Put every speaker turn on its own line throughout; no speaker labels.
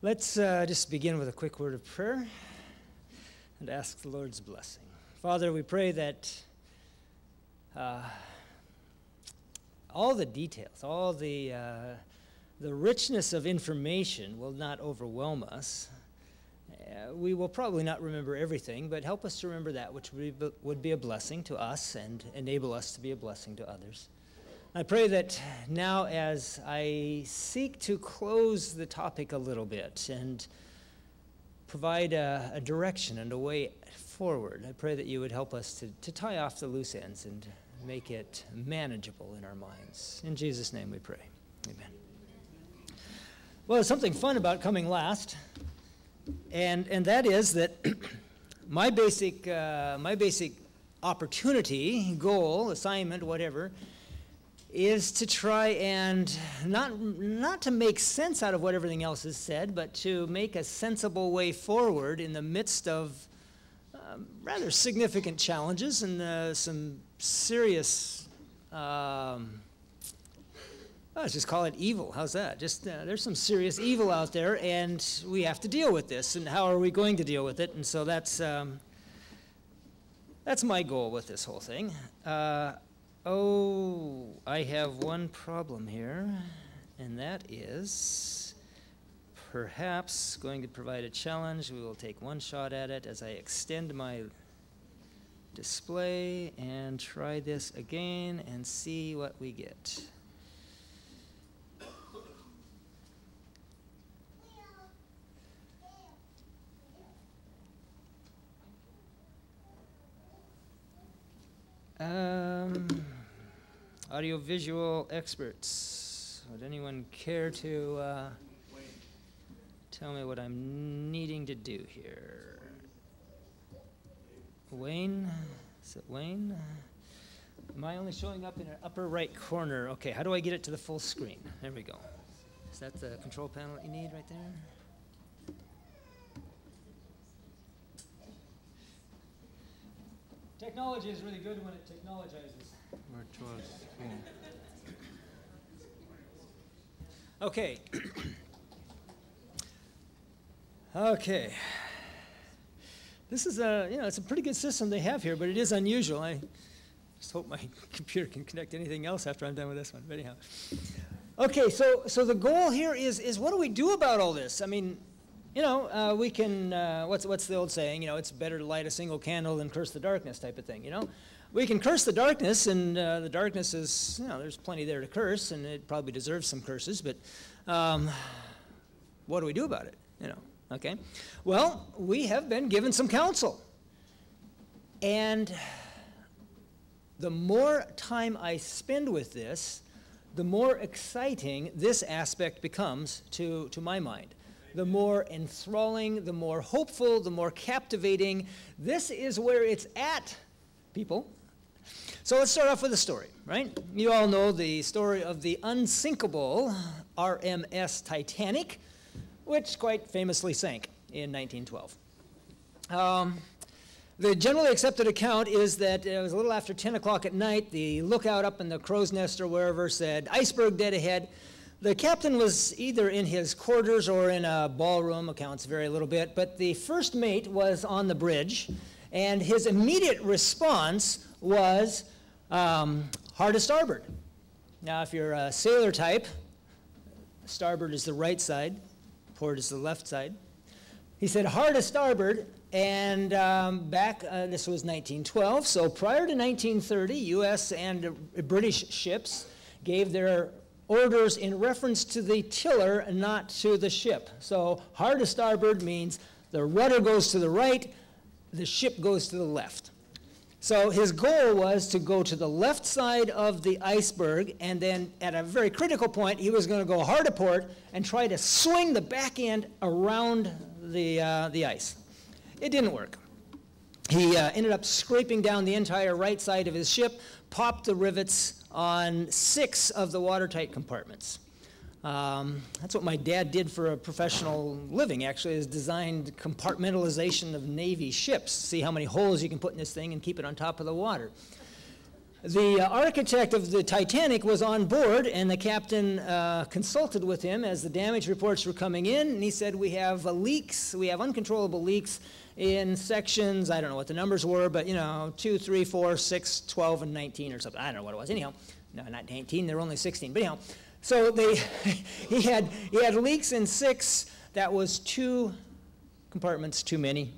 Let's just begin with a quick word of prayer and ask the Lord's blessing. Father, we pray that all the details, all the richness of information will not overwhelm us. We will probably not remember everything, but help us to remember that which would be a blessing to us and enable us to be a blessing to others. I pray that now as I seek to close the topic a little bit and provide a direction and a way forward, I pray that you would help us to tie off the loose ends and make it manageable in our minds. In Jesus' name we pray. Amen. Well, there's something fun about coming last, and that is that my basic opportunity, goal, assignment, whatever, is to try and not to make sense out of what everything else is said, but to make a sensible way forward in the midst of rather significant challenges and some serious, let's just call it evil. How's that? Just there's some serious evil out there, and we have to deal with this. And how are we going to deal with it? And so that's my goal with this whole thing. Oh, I have one problem here, and that is perhaps going to provide a challenge. We will take one shot at it as I extend my display and try this again and see what we get. Audiovisual experts. Would anyone care to tell me what I'm needing to do here? Wayne? Is it Wayne? Am I only showing up in an upper right corner? Okay, how do I get it to the full screen? There we go. Is that the control panel that you need right there? Technology is really good when it technologizes. Okay. Okay. This is it's a pretty good system they have here, but it is unusual. I just hope my computer can connect to anything else after I'm done with this one. But anyhow. Okay, so the goal here is what do we do about all this? I mean, we can, what's the old saying, it's better to light a single candle than curse the darkness type of thing, We can curse the darkness, and the darkness is, there's plenty there to curse, and it probably deserves some curses, but what do we do about it, okay? Well, we have been given some counsel, and the more time I spend with this, the more exciting this aspect becomes to my mind. The more enthralling, the more hopeful, the more captivating. This is where it's at, people. So let's start off with a story, right? You all know the story of the unsinkable RMS Titanic, which quite famously sank in 1912. The generally accepted account is that it was a little after 10 o'clock at night. The lookout up in the crow's nest or wherever said, "Iceberg dead ahead." The captain was either in his quarters or in a ballroom, accounts vary a little bit, but the first mate was on the bridge, and his immediate response was hard to starboard. Now, if you're a sailor type, starboard is the right side, port is the left side. He said hard to starboard, and this was 1912, so prior to 1930, U.S. and British ships gave their orders in reference to the tiller, not to the ship. So hard to starboard means the rudder goes to the right, the ship goes to the left. So his goal was to go to the left side of the iceberg, and then at a very critical point, he was going to go hard to port and try to swing the back end around the ice. It didn't work. He ended up scraping down the entire right side of his ship, popped the rivets on 6 of the watertight compartments. That's what my dad did for a professional living, actually, is designed compartmentalization of Navy ships. See how many holes you can put in this thing and keep it on top of the water. The architect of the Titanic was on board, and the captain consulted with him as the damage reports were coming in, and he said, we have leaks, we have uncontrollable leaks in sections, I don't know what the numbers were, but 2, 3, 4, 6, 12, and 19 or something. I don't know what it was. Anyhow, no, not 19, there were only 16. But anyhow, so he had leaks in 6. That was 2 compartments too many.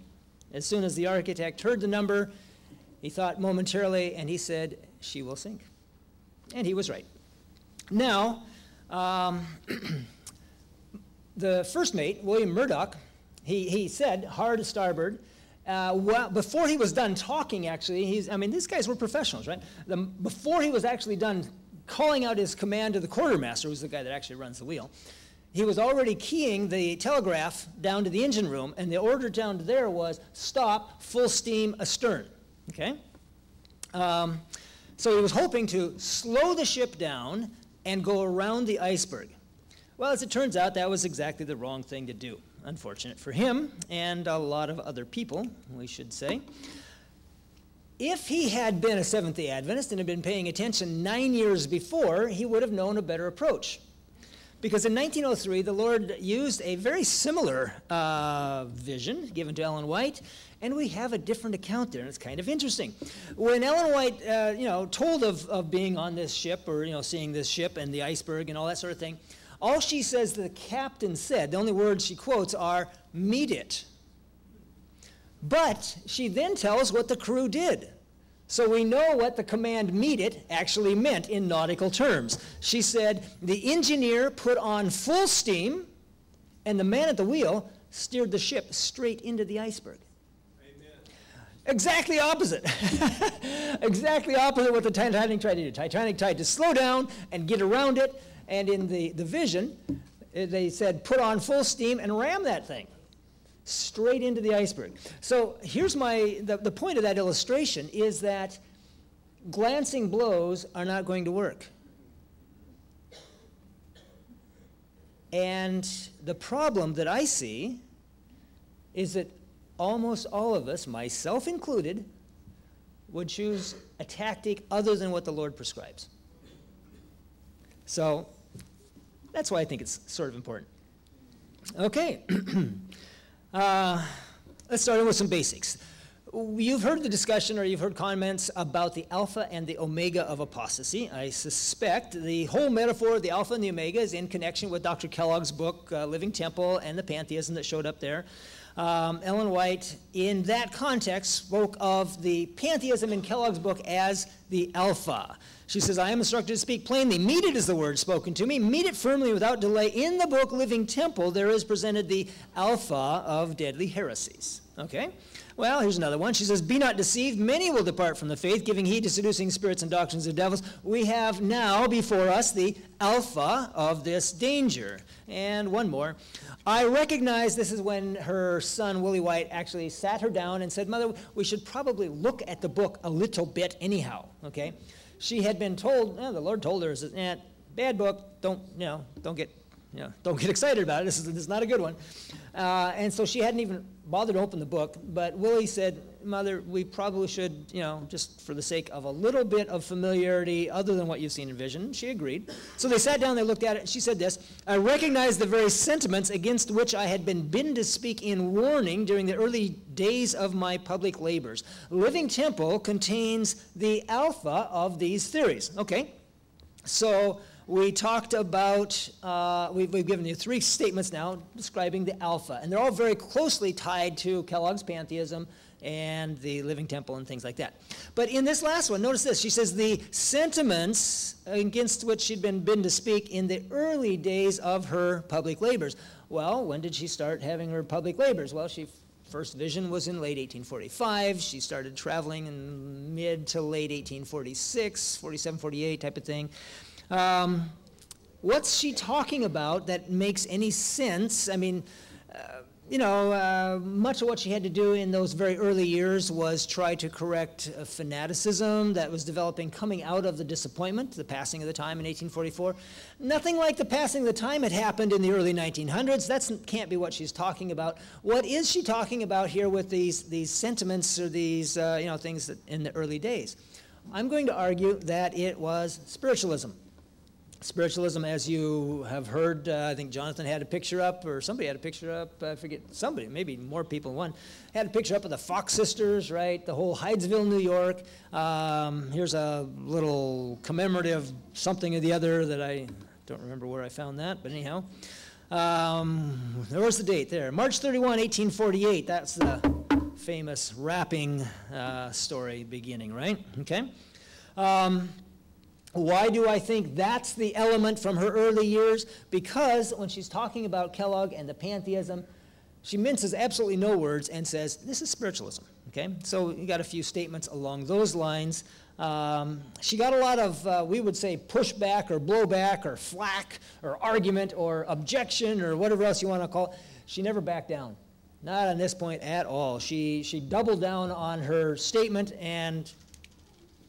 As soon as the architect heard the number, he thought momentarily, and he said, she will sink. And he was right. Now, the first mate, William Murdoch, he said, hard starboard. Well, before he was done talking, actually, these guys were professionals, right? Before he was actually done calling out his command to the quartermaster, who's the guy that actually runs the wheel, he was already keying the telegraph down to the engine room, and the order down to there was, stop, full steam astern, okay? So he was hoping to slow the ship down and go around the iceberg. Well, as it turns out, that was exactly the wrong thing to do. Unfortunate for him and a lot of other people, we should say. If he had been a Seventh-day Adventist and had been paying attention 9 years before, he would have known a better approach. Because in 1903, the Lord used a very similar vision given to Ellen White, and we have a different account there, and it's kind of interesting. When Ellen White, told of being on this ship, or, seeing this ship and the iceberg and all that sort of thing, all she says the captain said, the only words she quotes are, meet it. But she then tells what the crew did. So we know what the command meet it actually meant in nautical terms. She said, the engineer put on full steam, and the man at the wheel steered the ship straight into the iceberg. Amen. Exactly opposite. Exactly opposite what the Titanic tried to do. Titanic tried to slow down and get around it, and in the vision, they said, put on full steam and ram that thing straight into the iceberg. So here's the point of that illustration is that glancing blows are not going to work. And the problem that I see is that almost all of us, myself included, would choose a tactic other than what the Lord prescribes. So that's why I think it's sort of important. Okay. Let's start with some basics. You've heard the discussion or you've heard comments about the alpha and the omega of apostasy. I suspect the whole metaphor of the alpha and the omega is in connection with Dr. Kellogg's book, Living Temple, and the pantheism that showed up there. Ellen White, in that context, spoke of the pantheism in Kellogg's book as the alpha. She says, I am instructed to speak plainly. Meet it is the word spoken to me. Meet it firmly without delay. In the book Living Temple, there is presented the alpha of deadly heresies. Okay? Well, here's another one. She says, be not deceived. Many will depart from the faith, giving heed to seducing spirits and doctrines of devils. We have now before us the alpha of this danger. And one more. I recognize this is when her son, Willie White, actually sat her down and said, Mother, we should probably look at the book a little bit anyhow. Okay? She had been told, the Lord told her, bad book, don't get excited about it. This is not a good one. And so she hadn't even bothered to open the book. But Willie said, Mother, we probably should, just for the sake of a little bit of familiarity other than what you've seen in vision. She agreed. So they sat down, they looked at it, and she said this, I recognize the very sentiments against which I had been bidden to speak in warning during the early days of my public labors. Living Temple contains the alpha of these theories. Okay, so we talked about, we've given you 3 statements now describing the alpha, and they're all very closely tied to Kellogg's pantheism and the Living Temple and things like that. But in this last one, notice this. She says the sentiments against which she'd been bidden to speak in the early days of her public labors. Well, when did she start having her public labors? Well, first vision was in late 1845. She started traveling in mid to late 1846, 47, 48 type of thing. What's she talking about that makes any sense? I mean, much of what she had to do in those very early years was try to correct fanaticism that was developing coming out of the disappointment, the passing of the time in 1844. Nothing like the passing of the time had happened in the early 1900s. That can't be what she's talking about. What is she talking about here with these sentiments or these things that in the early days? I'm going to argue that it was spiritualism. Spiritualism, as you have heard, I think Jonathan had a picture up, or somebody had a picture up, I forget, somebody, maybe more people than one, had a picture up of the Fox sisters, right, the whole Hydesville, New York. Here's a little commemorative something or the other that I don't remember where I found that, but anyhow. There was the date there, March 31, 1848, that's the famous rapping story beginning, right, okay? Why do I think that's the element from her early years? Because when she's talking about Kellogg and the pantheism, she minces absolutely no words and says, this is spiritualism, okay? So you got a few statements along those lines. She got a lot of, we would say, pushback or blowback or flack or argument or objection or whatever else you want to call it. She never backed down, not on this point at all. She doubled down on her statement and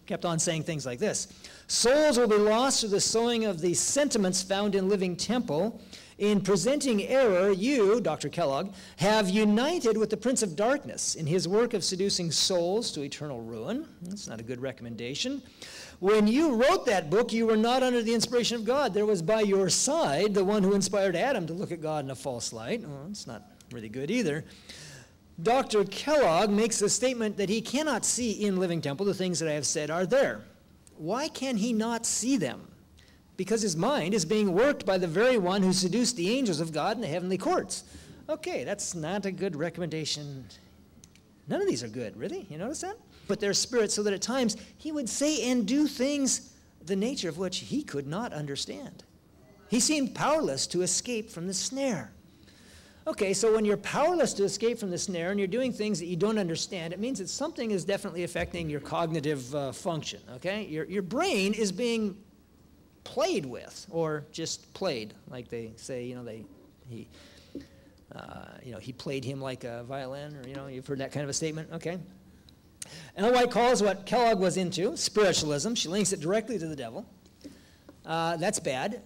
kept on saying things like this. Souls will be lost through the sowing of the sentiments found in Living Temple. In presenting error, you, Dr. Kellogg, have united with the Prince of Darkness in his work of seducing souls to eternal ruin. That's not a good recommendation. When you wrote that book, you were not under the inspiration of God. There was by your side the one who inspired Adam to look at God in a false light. Well, it's not really good either. Dr. Kellogg makes a statement that he cannot see in Living Temple the things that I have said are there. Why can he not see them? Because his mind is being worked by the very one who seduced the angels of God in the heavenly courts. Okay, that's not a good recommendation. None of these are good, really. You notice that? But they're spirits so that at times he would say and do things the nature of which he could not understand. He seemed powerless to escape from the snare. Okay, so when you're powerless to escape from the snare and you're doing things that you don't understand, it means that something is definitely affecting your cognitive function, okay? Your brain is being played with, or just played, like they say, he played him like a violin, or, you've heard that kind of a statement, okay? Ellen White calls what Kellogg was into spiritualism. She links it directly to the devil. That's bad.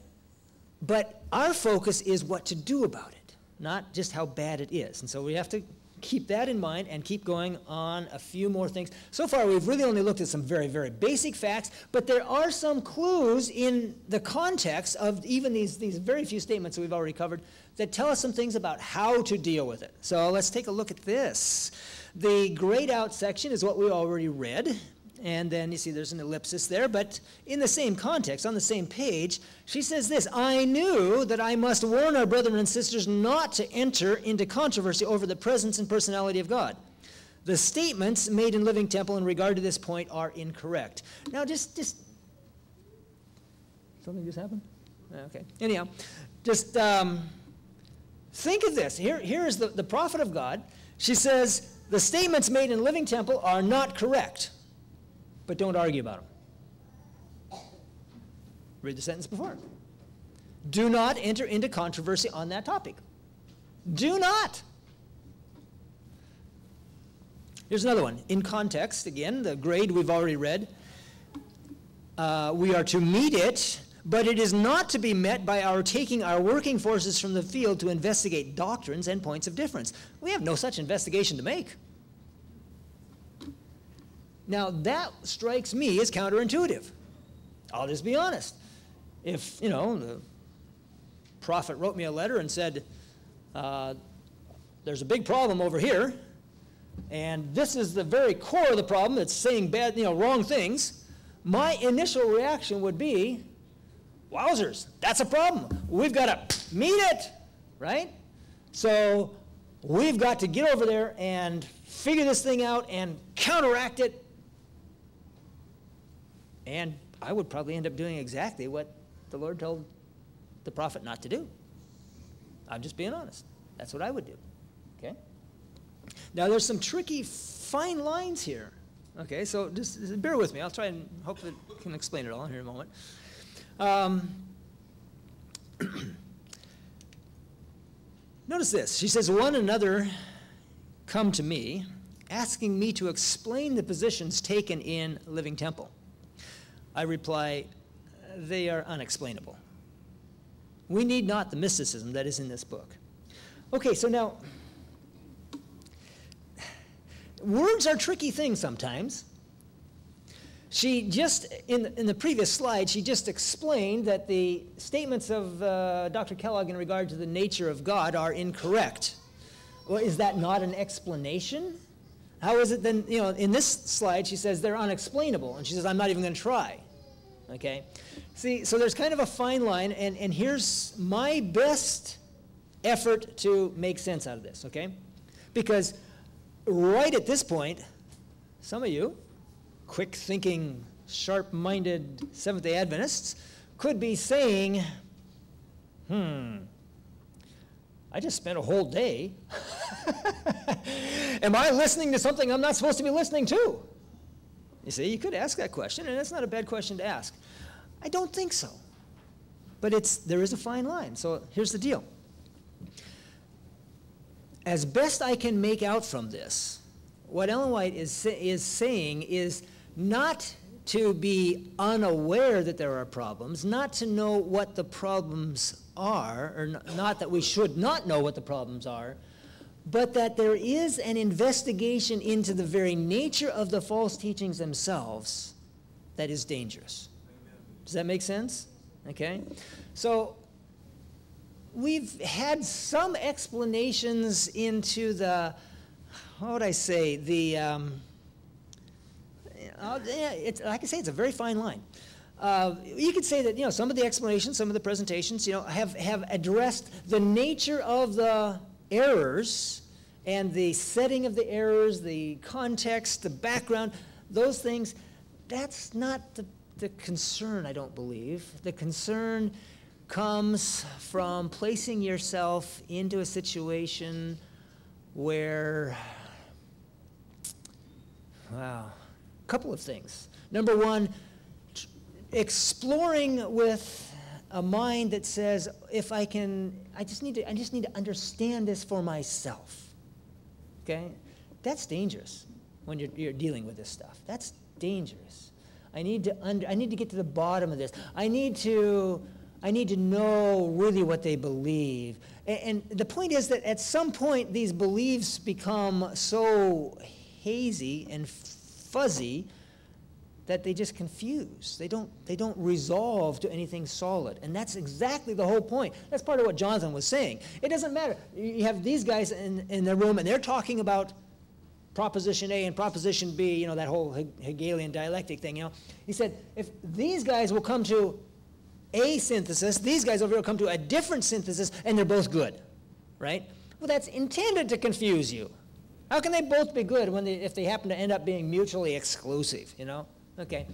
But our focus is what to do about it, not just how bad it is. And so we have to keep that in mind and keep going on a few more things. So far, we've really only looked at some very, very basic facts, but there are some clues in the context of even these very few statements that we've already covered that tell us some things about how to deal with it. So let's take a look at this. The grayed out section is what we already read. And then you see there's an ellipsis there, but in the same context, on the same page, she says this, I knew that I must warn our brethren and sisters not to enter into controversy over the presence and personality of God. The statements made in Living Temple in regard to this point are incorrect. Now just something just happened? Okay, anyhow, just think of this. Here is the prophet of God. She says, the statements made in Living Temple are not correct. But don't argue about them. Read the sentence before. Do not enter into controversy on that topic. Do not. Here's another one. In context, again, the grade we've already read. We are to meet it, but it is not to be met by our taking our working forces from the field to investigate doctrines and points of difference. We have no such investigation to make. Now, that strikes me as counterintuitive. I'll just be honest. If, the prophet wrote me a letter and said, there's a big problem over here, and this is the very core of the problem, it's saying bad, wrong things, my initial reaction would be, wowzers, that's a problem. We've got to meet it, right? So we've got to get over there and figure this thing out and counteract it. And I would probably end up doing exactly what the Lord told the prophet not to do. I'm just being honest. That's what I would do. Okay? Now, there's some tricky, fine lines here. Okay, so just bear with me. I'll try and hope that I can explain it all here in a moment. Notice this. She says, one another come to me, asking me to explain the positions taken in Living Temple. I reply, they are unexplainable. We need not the mysticism that is in this book. Okay, so now, words are tricky things sometimes. She just, in the previous slide, she just explained that the statements of Dr. Kellogg in regard to the nature of God are incorrect. Well, is that not an explanation? How is it then, in this slide, she says they're unexplainable, and she says, I'm not even going to try, okay? See, so there's kind of a fine line, and here's my best effort to make sense out of this, okay? Because right at this point, some of you, quick-thinking, sharp-minded Seventh-day Adventists, could be saying, I just spent a whole day. Am I listening to something I'm not supposed to be listening to? You see, you could ask that question, and that's not a bad question to ask. I don't think so. But there is a fine line. So here's the deal. As best I can make out from this, what Ellen White is saying is not to be unaware that there are problems, not to know what the problems are, or not that we should not know what the problems are, but that there is an investigation into the very nature of the false teachings themselves that is dangerous. Amen. Does that make sense? Okay. So we've had some explanations into the, how would I say, the, like I say, it's a very fine line. You could say that, some of the explanations, some of the presentations, have addressed the nature of the errors and the setting of the errors, the context, the background, those things. That's not the concern, I don't believe. The concern comes from placing yourself into a situation where, a couple of things. Number one, exploring with a mind that says, if I just need to understand this for myself. Okay? That's dangerous when you're dealing with this stuff. That's dangerous. I need to get to the bottom of this. I need to know really what they believe. And the point is that at some point these beliefs become so hazy and fuzzy that they just confuse. They don't resolve to anything solid. And that's exactly the whole point. That's part of what Jonathan was saying. It doesn't matter. You have these guys in the room, and they're talking about Proposition A and Proposition B, that whole Hegelian dialectic thing, He said, if these guys will come to a synthesis, these guys over here will come to a different synthesis, and they're both good, right? Well, that's intended to confuse you. How can they both be good if they happen to end up being mutually exclusive, Okay.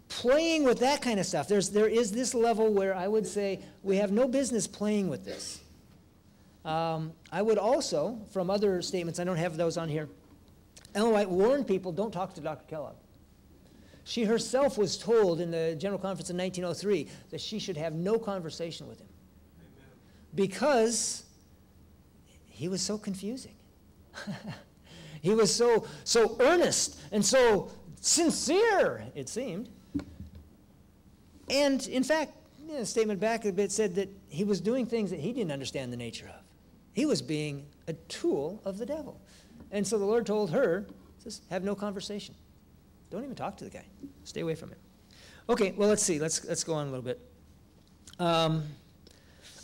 Playing with that kind of stuff, there is this level where I would say we have no business playing with this. I would also, from other statements, I don't have those on here, Ellen White warned people, don't talk to Dr. Kellogg. She herself was told in the General Conference in 1903 that she should have no conversation with him. Amen. Because he was so confusing. He was so earnest and so sincere, it seemed. And in fact, a statement back a bit said that he was doing things that he didn't understand the nature of. He was being a tool of the devil. And so the Lord told her, says, have no conversation. Don't even talk to the guy. Stay away from him. Okay, well, let's see. Let's go on a little bit.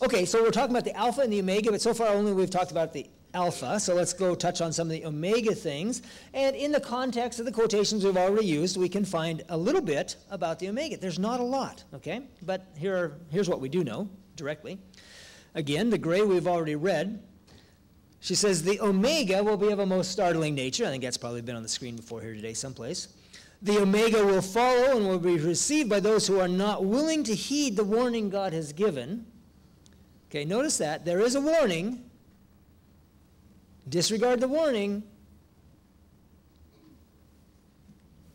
Okay, so we're talking about the alpha and the omega, but so far only we've talked about the alpha, so let's go touch on some of the omega things. And in the context of the quotations we've already used, we can find a little bit about the omega. There's not a lot, okay? But here's what we do know directly. Again, the gray we've already read. She says the omega will be of a most startling nature. I think that's probably been on the screen before here today someplace. The omega will follow and will be received by those who are not willing to heed the warning God has given. Okay, notice that. There is a warning. Disregard the warning,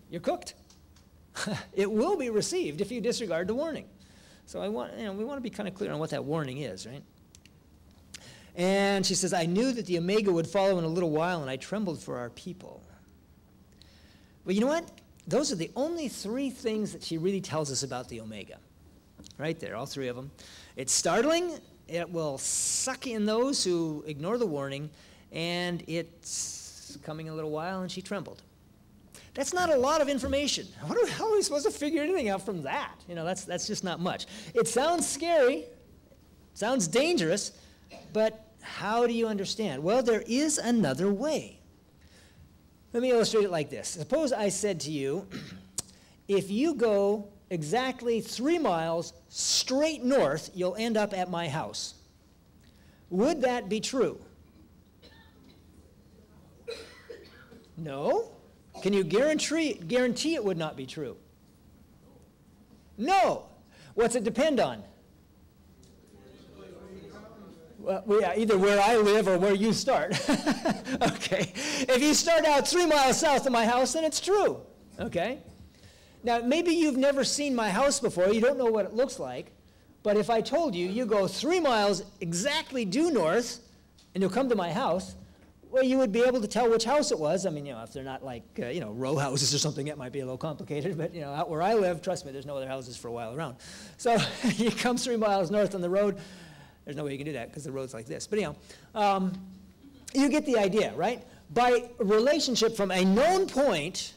you're cooked. It will be received if you disregard the warning. So we want to be kind of clear on what that warning is, right? And she says, I knew that the omega would follow in a little while, and I trembled for our people. Well, you know what? Those are the only three things that she really tells us about the omega. Right there, all three of them. It's startling. It will suck in those who ignore the warning. And it's coming in a little while, and she trembled. That's not a lot of information. How are we supposed to figure anything out from that? You know, that's just not much. It sounds scary, sounds dangerous, but how do you understand? Well, there is another way. Let me illustrate it like this. Suppose I said to you, if you go exactly 3 miles straight north, you'll end up at my house. Would that be true? No? Can you guarantee it would not be true? No. What's it depend on? Well, yeah, either where I live or where you start. Okay. If you start out 3 miles south of my house, then it's true. Okay. Now, maybe you've never seen my house before. You don't know what it looks like. But if I told you, you go 3 miles exactly due north, and you'll come to my house, well, you would be able to tell which house it was. I mean, you know, if they're not like, row houses or something, that might be a little complicated. But, you know, out where I live, trust me, there's no other houses for a while around. So you come 3 miles north on the road. There's no way you can do that because the road's like this. But, you get the idea, right? By relationship from a known point,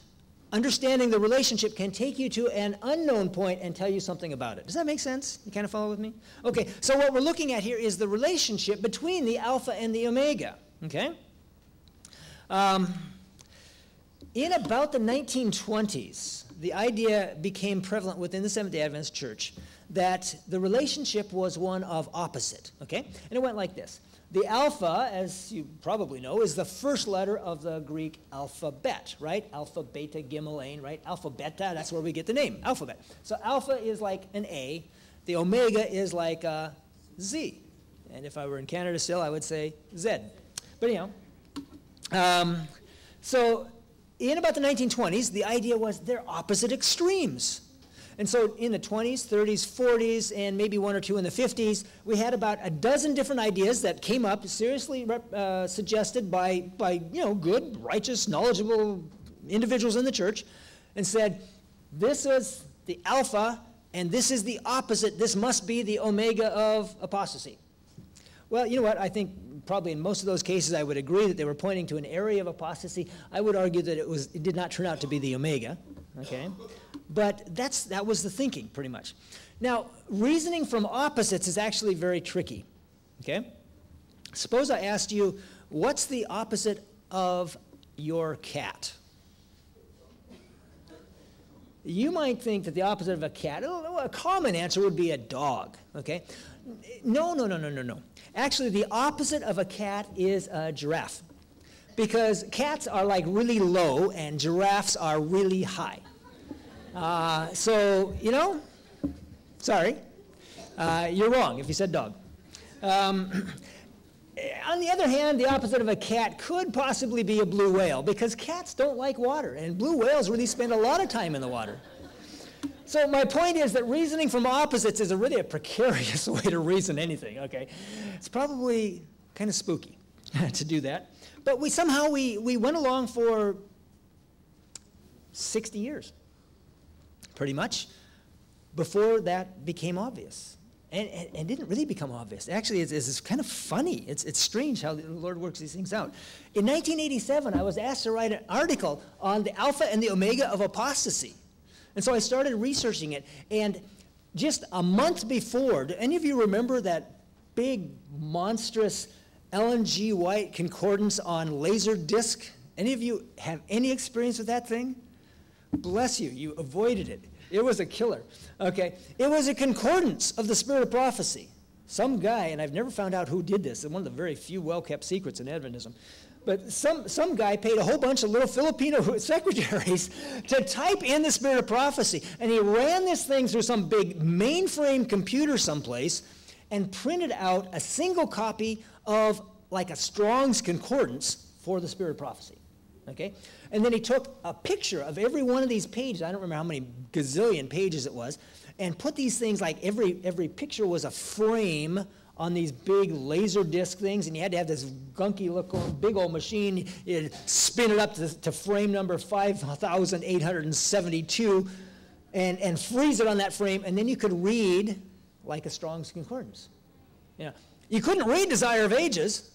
understanding the relationship can take you to an unknown point and tell you something about it. Does that make sense? You kind of follow with me? Okay, so what we're looking at here is the relationship between the alpha and the omega, okay? In about the 1920s, the idea became prevalent within the Seventh-day Adventist Church that the relationship was one of opposite, okay? And it went like this. The alpha, as you probably know, is the first letter of the Greek alphabet, right? Alpha, beta, gimel, ain, right? Alpha, beta, that's where we get the name, alphabet. So alpha is like an A. The omega is like a Z. And if I were in Canada still, I would say Z. But anyhow, so in about the 1920s, the idea was they're opposite extremes. And so in the 20s, 30s, 40s, and maybe 1 or 2 in the 50s, we had about a dozen different ideas that came up, seriously suggested by good, righteous, knowledgeable individuals in the church, and said, this is the alpha, and this is the opposite. This must be the omega of apostasy. Well, you know what? I think probably in most of those cases I would agree that they were pointing to an area of apostasy. I would argue that it did not turn out to be the omega, okay? But that was the thinking, pretty much. Now, reasoning from opposites is actually very tricky, okay? Suppose I asked you, what's the opposite of your cat? You might think that the opposite of a cat, a common answer would be a dog, okay? No. Actually, the opposite of a cat is a giraffe, because cats are like really low and giraffes are really high. So, sorry, you're wrong if you said dog. On the other hand, the opposite of a cat could possibly be a blue whale, because cats don't like water, and blue whales really spend a lot of time in the water. So my point is that reasoning from opposites is really a precarious way to reason anything, okay? It's probably kind of spooky to do that. But we went along for 60 years, pretty much, before that became obvious. And it didn't really become obvious. Actually, it's kind of funny. It's strange how the Lord works these things out. In 1987, I was asked to write an article on the alpha and the omega of apostasy. And so I started researching it. And just a month before, do any of you remember that big, monstrous Ellen G. White concordance on laser disc? Any of you have any experience with that thing? Bless you, you avoided it. It was a killer, okay? It was a concordance of the spirit of prophecy. Some guy, and I've never found out who did this, and one of the very few well-kept secrets in Adventism, but some guy paid a whole bunch of little Filipino secretaries to type in the spirit of prophecy, and he ran this thing through some big mainframe computer someplace and printed out a single copy of like a Strong's concordance for the spirit of prophecy, okay? And then he took a picture of every one of these pages, I don't remember how many gazillion pages it was, and put these things, like every picture was a frame on these big laser disc things, and you had to have this gunky looking big old machine, you'd spin it up to frame number 5,872 and freeze it on that frame, and then you could read like a Strong's concordance. You couldn't read Desire of Ages.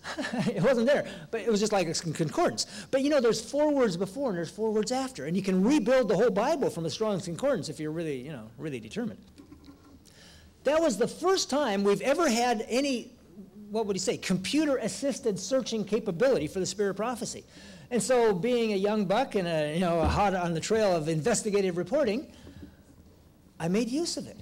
It wasn't there. But it was just like a concordance. But you know, there's 4 words before and there's 4 words after. And you can rebuild the whole Bible from a Strong's Concordance if you're really, you know, really determined. That was the first time we've ever had any, what would you say, computer-assisted searching capability for the spirit of prophecy. And so being a young buck and a hot on the trail of investigative reporting, I made use of it.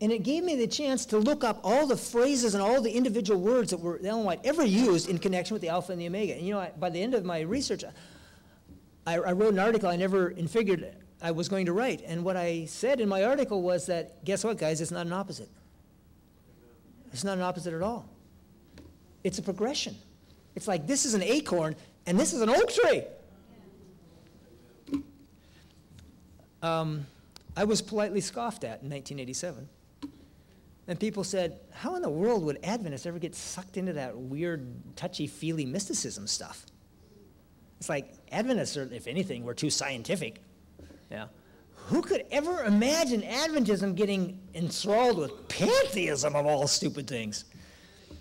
And it gave me the chance to look up all the phrases and all the individual words that were Ellen White ever used in connection with the Alpha and the Omega. And you know, by the end of my research, I wrote an article I never figured I was going to write. And what I said in my article was that, guess what, guys, it's not an opposite. It's not an opposite at all. It's a progression. It's like this is an acorn and this is an oak tree. I was politely scoffed at in 1987. And people said, how in the world would Adventists ever get sucked into that weird, touchy-feely mysticism stuff? It's like, Adventists, are, if anything, were too scientific. Yeah. Who could ever imagine Adventism getting enthralled with pantheism of all stupid things? I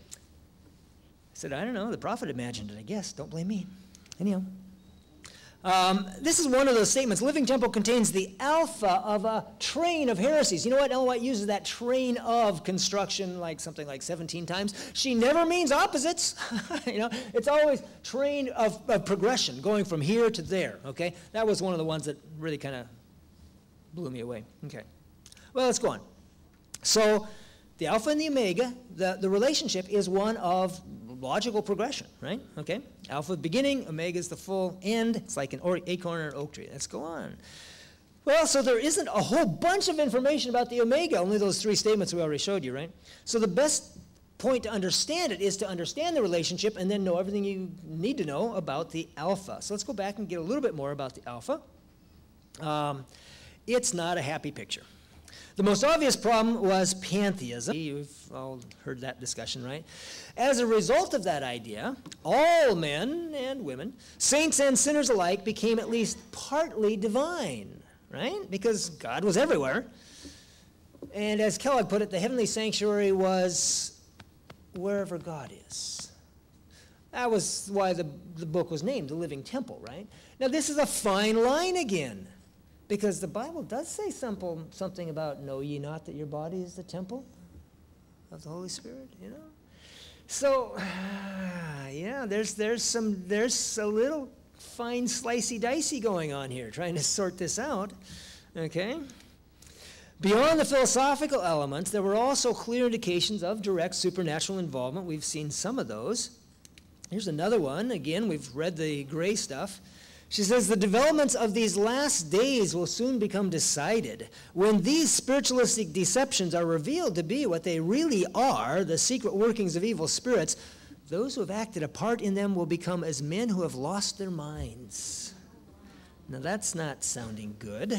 said, I don't know, the prophet imagined it, I guess. Don't blame me. Anyhow. This is one of those statements. Living Temple contains the alpha of a train of heresies. You know what? Ellen White uses that train of construction like something like 17 times. She never means opposites. You know, it's always train of progression, going from here to there. Okay, that was one of the ones that really kind of blew me away. Okay, well, let's go on. So the alpha and the omega, the relationship is one of logical progression, right? Okay, alpha beginning, omega is the full end. It's like an acorn or an oak tree. Let's go on. Well, so there isn't a whole bunch of information about the omega, only those 3 statements we already showed you, right? So the best point to understand it is to understand the relationship and then know everything you need to know about the alpha. So let's go back and get a little bit more about the alpha. It's not a happy picture. The most obvious problem was pantheism. You've all heard that discussion, right? As a result of that idea, all men and women, saints and sinners alike, became at least partly divine, right? Because God was everywhere. And as Kellogg put it, the heavenly sanctuary was wherever God is. That was why the book was named The Living Temple, right? Now, this is a fine line again. Because the Bible does say something about, know ye not that your body is the temple of the Holy Spirit, you know? So, yeah, there's a little fine slicey dicey going on here, trying to sort this out, okay? Beyond the philosophical elements, there were also clear indications of direct supernatural involvement. We've seen some of those. Here's another one. Again, we've read the gray stuff. She says, the developments of these last days will soon become decided. When these spiritualistic deceptions are revealed to be what they really are, the secret workings of evil spirits, those who have acted a part in them will become as men who have lost their minds. Now that's not sounding good.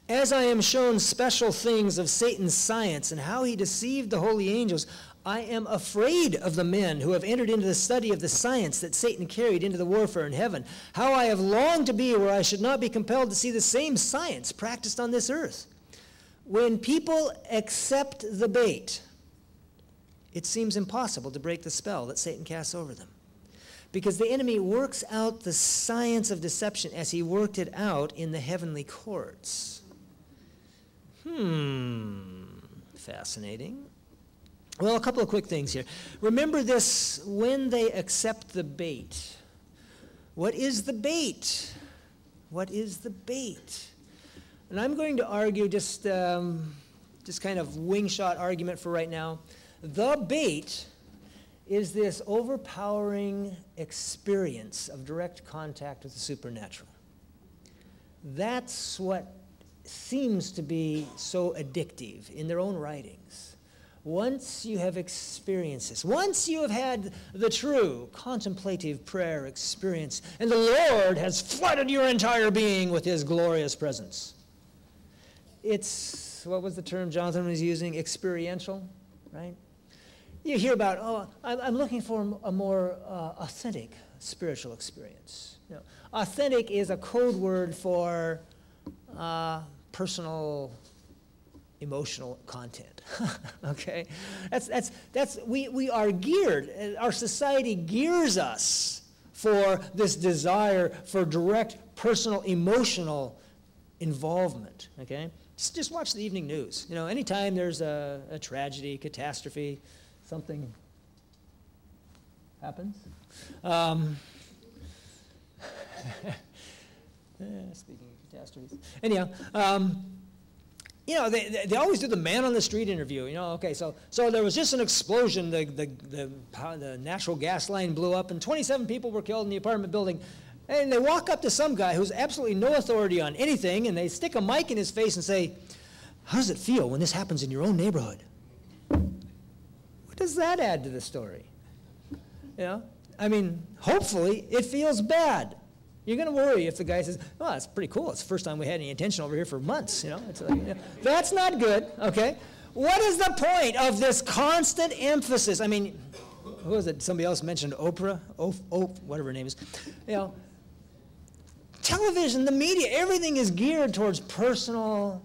As I am shown special things of Satan's science and how he deceived the holy angels, I am afraid of the men who have entered into the study of the science that Satan carried into the warfare in heaven. How I have longed to be where I should not be compelled to see the same science practiced on this earth. When people accept the bait, it seems impossible to break the spell that Satan casts over them. Because the enemy works out the science of deception as he worked it out in the heavenly courts. Fascinating. Well, a couple of quick things here. Remember this, when they accept the bait. What is the bait? What is the bait? And I'm going to argue just kind of wing shot argument for right now. The bait is this overpowering experience of direct contact with the supernatural. That's what seems to be so addictive in their own writings. Once you have experienced this, once you have had the true contemplative prayer experience, and the Lord has flooded your entire being with his glorious presence. It's, what was the term Jonathan was using? Experiential, right? You hear about, oh, I'm looking for a more authentic spiritual experience. You know, authentic is a code word for personal emotional content. Okay? We are geared, our society gears us for this desire for direct personal emotional involvement. Okay? Just watch the evening news. You know, anytime there's a tragedy, catastrophe, something happens. Speaking of catastrophes. Anyhow, you know, they always do the man on the street interview. You know, okay, so there was just an explosion. The natural gas line blew up, and 27 people were killed in the apartment building. And they walk up to some guy who's absolutely no authority on anything, and they stick a mic in his face and say, "How does it feel when this happens in your own neighborhood?" What does that add to the story? You know, I mean, hopefully it feels bad. You're going to worry if the guy says, "Oh, that's pretty cool. It's the first time we had any attention over here for months." You know, it's like, you know, that's not good. Okay, what is the point of this constant emphasis? I mean, who was it? Somebody else mentioned Oprah, whatever her name is. You know, television, the media, everything is geared towards personal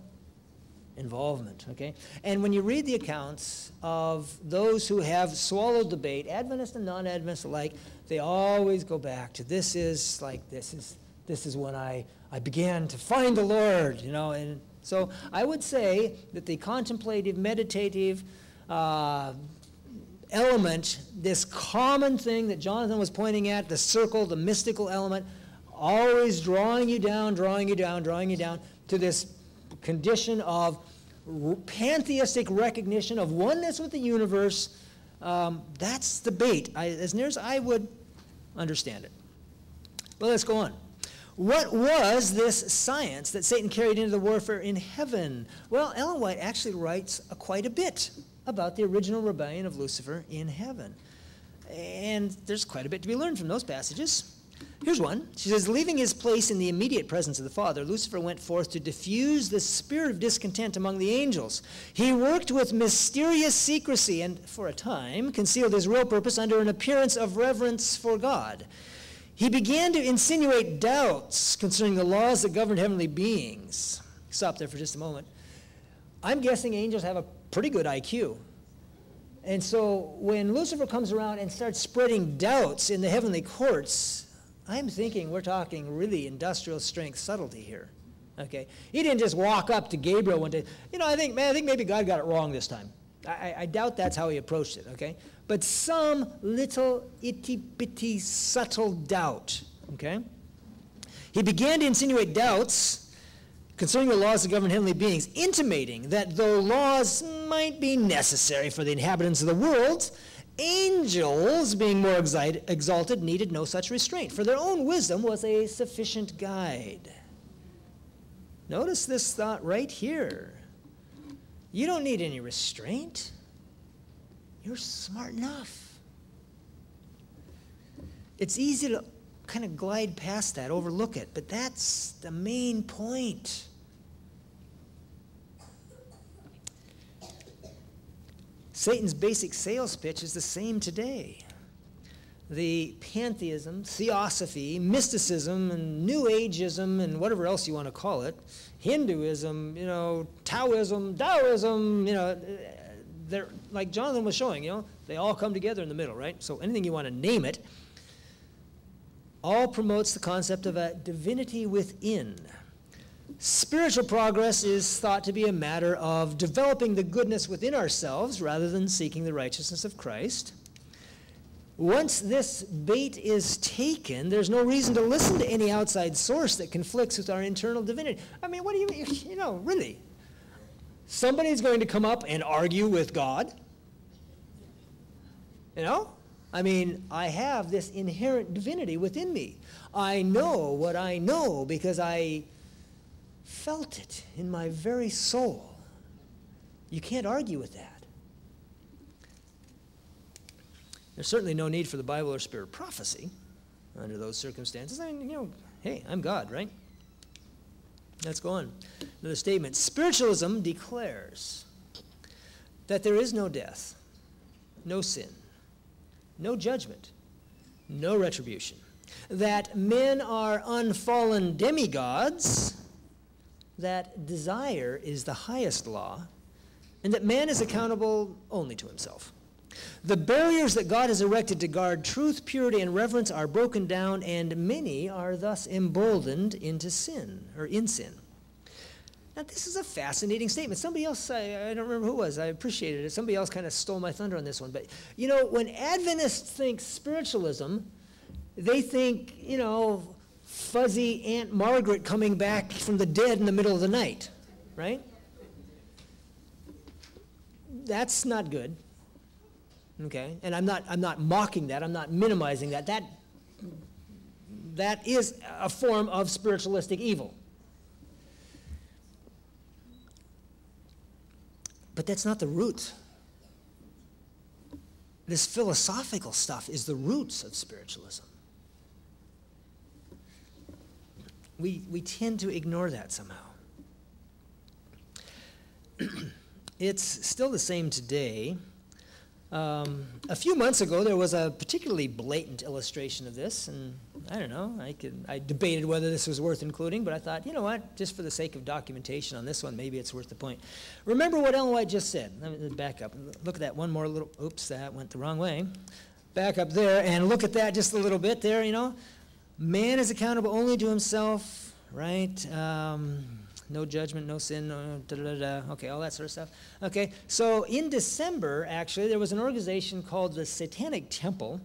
involvement. Okay, and when you read the accounts of those who have swallowed debate, Adventist and non-Adventist alike, they always go back to this is when I began to find the Lord, you know. And so I would say that the contemplative, meditative element, this common thing that Jonathan was pointing at, the circle, the mystical element, always drawing you down to this condition of pantheistic recognition of oneness with the universe. That's the bait, as near as I would understand it. Well, let's go on. What was this science that Satan carried into the warfare in heaven? Well, Ellen White actually writes quite a bit about the original rebellion of Lucifer in heaven. And there's quite a bit to be learned from those passages. Here's one. She says, leaving his place in the immediate presence of the Father, Lucifer went forth to diffuse the spirit of discontent among the angels. He worked with mysterious secrecy and, for a time, concealed his real purpose under an appearance of reverence for God. He began to insinuate doubts concerning the laws that govern heavenly beings. Stop there for just a moment. I'm guessing angels have a pretty good IQ. And so when Lucifer comes around and starts spreading doubts in the heavenly courts, I'm thinking we're talking really industrial strength subtlety here. Okay, he didn't just walk up to Gabriel one day. You know, I think maybe God got it wrong this time. I doubt that's how he approached it. Okay, but some little itty bitty subtle doubt. Okay, he began to insinuate doubts concerning the laws that govern heavenly beings, intimating that though laws might be necessary for the inhabitants of the world, angels, being more exalted, needed no such restraint, for their own wisdom was a sufficient guide. Notice this thought right here. You don't need any restraint. You're smart enough. It's easy to kind of glide past that, overlook it, but that's the main point. Satan's basic sales pitch is the same today. The pantheism, theosophy, mysticism, and New Ageism, and whatever else you want to call it, Hinduism, you know, Taoism, you know, they're, like Jonathan was showing, you know, they all come together in the middle, right? So anything you want to name it, all promotes the concept of a divinity within. Spiritual progress is thought to be a matter of developing the goodness within ourselves rather than seeking the righteousness of Christ. Once this bait is taken, there's no reason to listen to any outside source that conflicts with our internal divinity. I mean, what do you know, really? Somebody's going to come up and argue with God? You know? I mean, I have this inherent divinity within me. I know what I know because I felt it in my very soul. You can't argue with that. There's certainly no need for the Bible or spirit prophecy under those circumstances. I mean, you know, hey, I'm God, right? Let's go on. Another statement. Spiritualism declares that there is no death, no sin, no judgment, no retribution, that men are unfallen demigods, that desire is the highest law, and that man is accountable only to himself. The barriers that God has erected to guard truth, purity, and reverence are broken down, and many are thus emboldened into sin, or in sin. Now, this is a fascinating statement. Somebody else, I don't remember who it was, I appreciated it. Somebody else kind of stole my thunder on this one. But, you know, when Adventists think spiritualism, they think, you know, fuzzy Aunt Margaret coming back from the dead in the middle of the night, right? That's not good. Okay, and I'm not mocking that. I'm not minimizing that. That is a form of spiritualistic evil. But that's not the root. This philosophical stuff is the roots of spiritualism. We tend to ignore that somehow. It's still the same today. A few months ago, there was a particularly blatant illustration of this, and I don't know, I debated whether this was worth including, but I thought, you know what, just for the sake of documentation on this one, maybe it's worth the point. Remember what Ellen White just said. Let me back up. Look at that one more little, oops, that went the wrong way. Back up there, and look at that just a little bit there, you know. Man is accountable only to himself, right? No judgment, no sin, no da-da-da-da. Okay, all that sort of stuff. Okay, so in December, actually, there was an organization called the Satanic Temple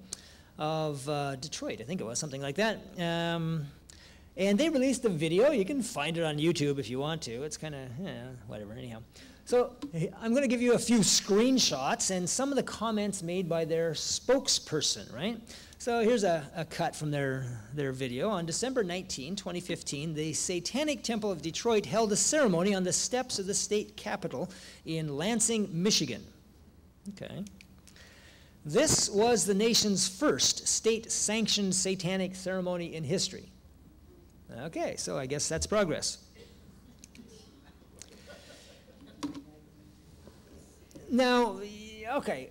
of Detroit, I think it was, something like that. And they released a video. You can find it on YouTube if you want to. It's kind of, whatever, anyhow. So I'm going to give you a few screenshots and some of the comments made by their spokesperson, right? So here's a cut from their video. On December 19, 2015, the Satanic Temple of Detroit held a ceremony on the steps of the state capitol in Lansing, Michigan. Okay. This was the nation's first state-sanctioned satanic ceremony in history. Okay, so I guess that's progress. Now, okay,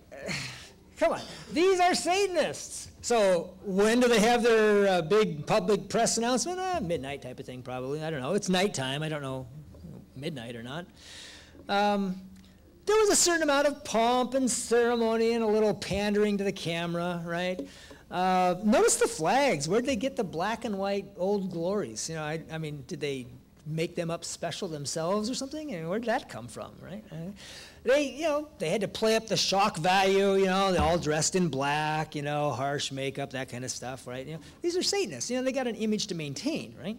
come on. These are Satanists. So when do they have their big public press announcement? Midnight type of thing, probably. I don't know. It's nighttime. I don't know, midnight or not. There was a certain amount of pomp and ceremony and a little pandering to the camera, right? Notice the flags. Where'd they get the black and white old glories? You know, I mean, did they make them up special themselves or something? And where'd that come from, right? They had to play up the shock value, you know, they're all dressed in black, you know, harsh makeup, that kind of stuff, right? You know, these are Satanists, you know, they got an image to maintain, right?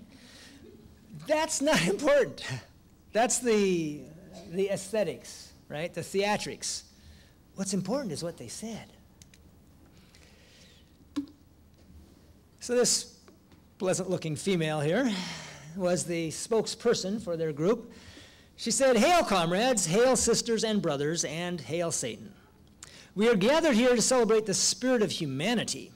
That's not important. That's the aesthetics, right? The theatrics. What's important is what they said. So this pleasant-looking female here was the spokesperson for their group. She said, "Hail, comrades, hail, sisters and brothers, and hail, Satan. We are gathered here to celebrate the spirit of humanity.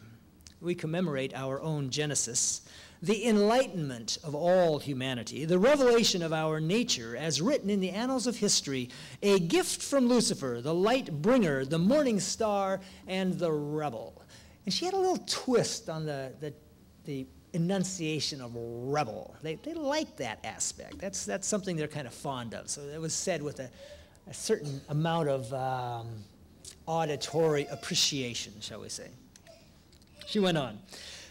We commemorate our own Genesis, the enlightenment of all humanity, the revelation of our nature as written in the annals of history, a gift from Lucifer, the light bringer, the morning star, and the rebel." And she had a little twist on the enunciation of rebel. They like that aspect. That's something they're kind of fond of. So it was said with a certain amount of auditory appreciation, shall we say. She went on.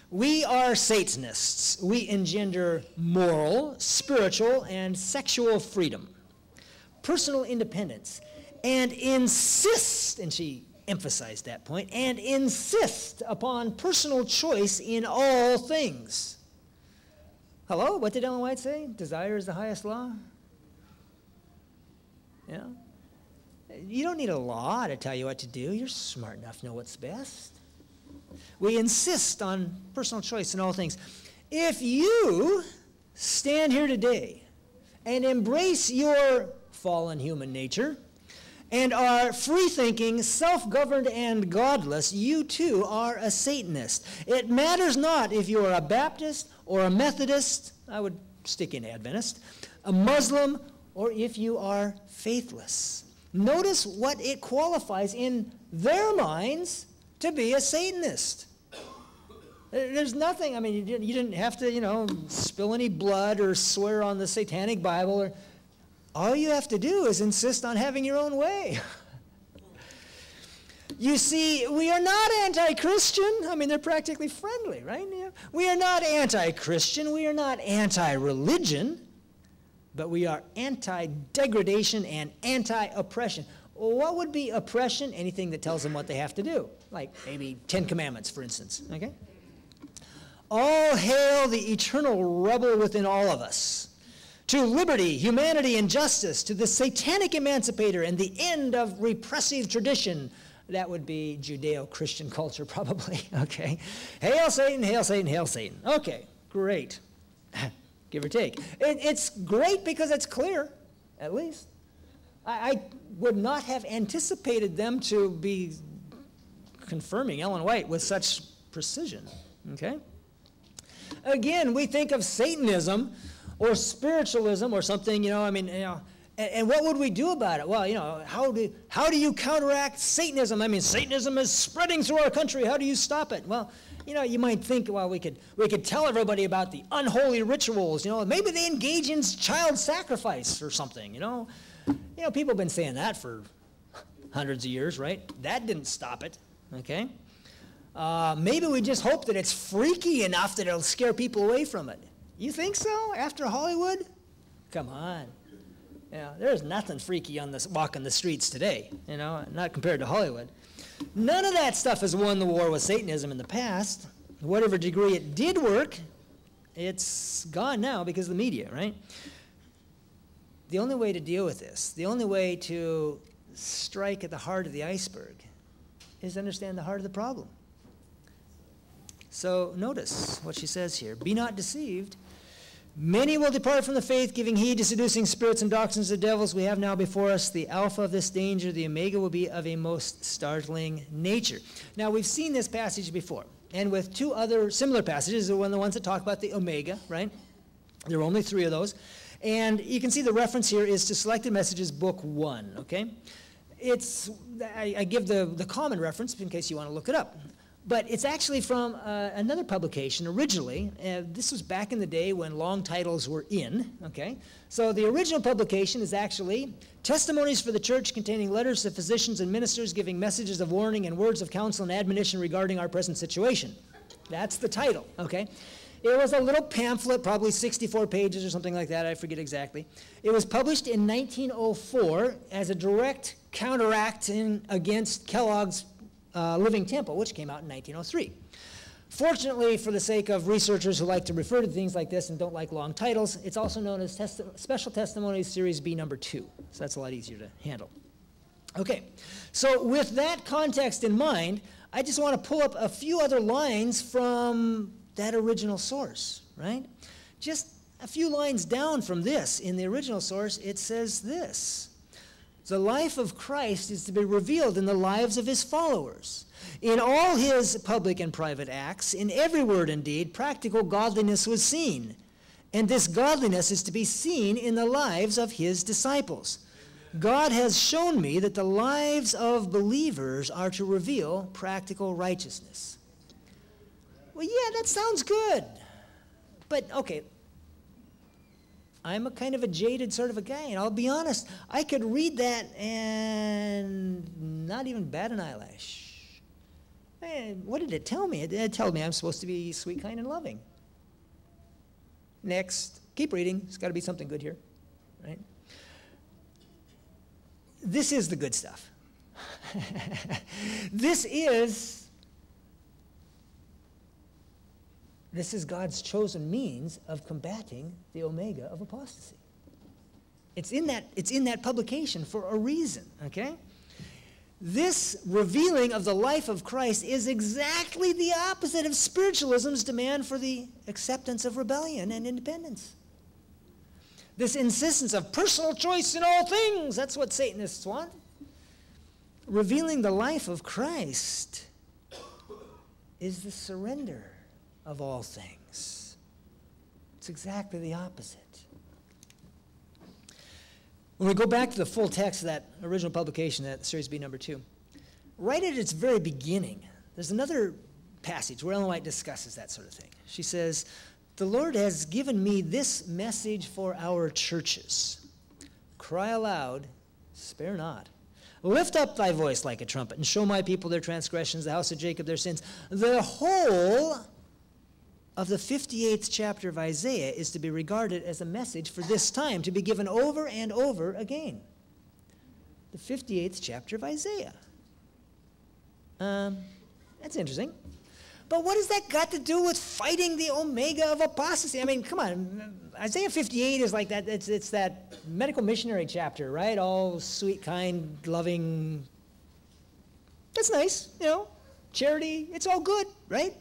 "We are Satanists. We engender moral, spiritual, and sexual freedom, personal independence, and insist," and she emphasized that point, "and insist upon personal choice in all things." Hello? What did Ellen White say? Desire is the highest law? You know? You don't need a law to tell you what to do. You're smart enough to know what's best. We insist on personal choice in all things. If you stand here today and embrace your fallen human nature and are free-thinking, self-governed, and godless, you too are a Satanist. It matters not if you are a Baptist or a Methodist, I would stick in Adventist, a Muslim, or if you are faithless. Notice what it qualifies in their minds to be a Satanist. There's nothing, I mean, you didn't have to, you know, spill any blood or swear on the Satanic Bible. All you have to do is insist on having your own way. You see, we are not anti-Christian. I mean, they're practically friendly, right? Yeah. We are not anti-Christian. We are not anti-religion. But we are anti-degradation and anti-oppression. What would be oppression? Anything that tells them what they have to do. Like maybe 10 Commandments, for instance. Okay? All hail the eternal rebel within all of us. To liberty, humanity, and justice. To the satanic emancipator and the end of repressive tradition. That would be Judeo-Christian culture, probably. Okay. Hail Satan, hail Satan, hail Satan. Okay, great. Give or take. It's great because it's clear, at least. I would not have anticipated them to be confirming Ellen White with such precision. Okay. Again, we think of Satanism or spiritualism or something, and what would we do about it? Well, how do you counteract Satanism? I mean, Satanism is spreading through our country. How do you stop it? Well, you might think, well, we could tell everybody about the unholy rituals. Maybe they engage in child sacrifice or something. People have been saying that for hundreds of years, right? That didn't stop it. Okay. Maybe we just hope that it's freaky enough that it'll scare people away from it. You think so? After Hollywood? Come on. There's nothing freaky on this walking the streets today, not compared to Hollywood. None of that stuff has won the war with Satanism in the past. Whatever degree it did work, it's gone now because of the media, right? The only way to deal with this, the only way to strike at the heart of the iceberg is to understand the heart of the problem. So notice what she says here. Be not deceived. Many will depart from the faith, giving heed to seducing spirits and doctrines of devils we have now before us. The alpha of this danger, the omega, will be of a most startling nature. Now, we've seen this passage before, and with two other similar passages, the ones that talk about the omega, right? There are only 3 of those. And you can see the reference here is to Selected Messages, Book 1, okay? I give the common reference in case you want to look it up. But it's actually from another publication originally. This was back in the day when long titles were in, okay? So the original publication is actually Testimonies for the Church containing letters to physicians and ministers giving messages of warning and words of counsel and admonition regarding our present situation. That's the title, okay? It was a little pamphlet, probably 64 pages or something like that, I forget exactly. It was published in 1904 as a direct counteract against Kellogg's Living Temple, which came out in 1903. Fortunately, for the sake of researchers who like to refer to things like this and don't like long titles, it's also known as Special Testimonies Series B number 2. So that's a lot easier to handle. Okay, so with that context in mind, I just want to pull up a few other lines from that original source, right? Just a few lines down from this. In the original source, it says this. The life of Christ is to be revealed in the lives of his followers. In all his public and private acts, in every word and deed, practical godliness was seen. And this godliness is to be seen in the lives of his disciples. God has shown me that the lives of believers are to reveal practical righteousness. Well, yeah, that sounds good. But, okay, I'm a kind of a jaded sort of a guy, and I'll be honest, I could read that and not even bat an eyelash. What did it tell me? It told me I'm supposed to be sweet, kind, and loving. Next. Keep reading. There's got to be something good here, right? This is the good stuff. This is God's chosen means of combating the omega of apostasy. It's in that publication for a reason, okay? This revealing of the life of Christ is exactly the opposite of spiritualism's demand for the acceptance of rebellion and independence. This insistence of personal choice in all things, that's what Satanists want. Revealing the life of Christ is the surrender of all things. It's exactly the opposite. When we go back to the full text of that original publication, that Series B number 2, right at its very beginning, there's another passage where Ellen White discusses that sort of thing. She says, "The Lord has given me this message for our churches. Cry aloud, spare not. Lift up thy voice like a trumpet, and show my people their transgressions, the house of Jacob their sins. The whole of the 58th chapter of Isaiah is to be regarded as a message for this time, to be given over and over again. The 58th chapter of Isaiah. That's interesting. But what has that got to do with fighting the omega of apostasy? I mean, come on. Isaiah 58 is like that. It's that medical missionary chapter, right? All sweet, kind, loving. That's nice, charity. It's all good, right?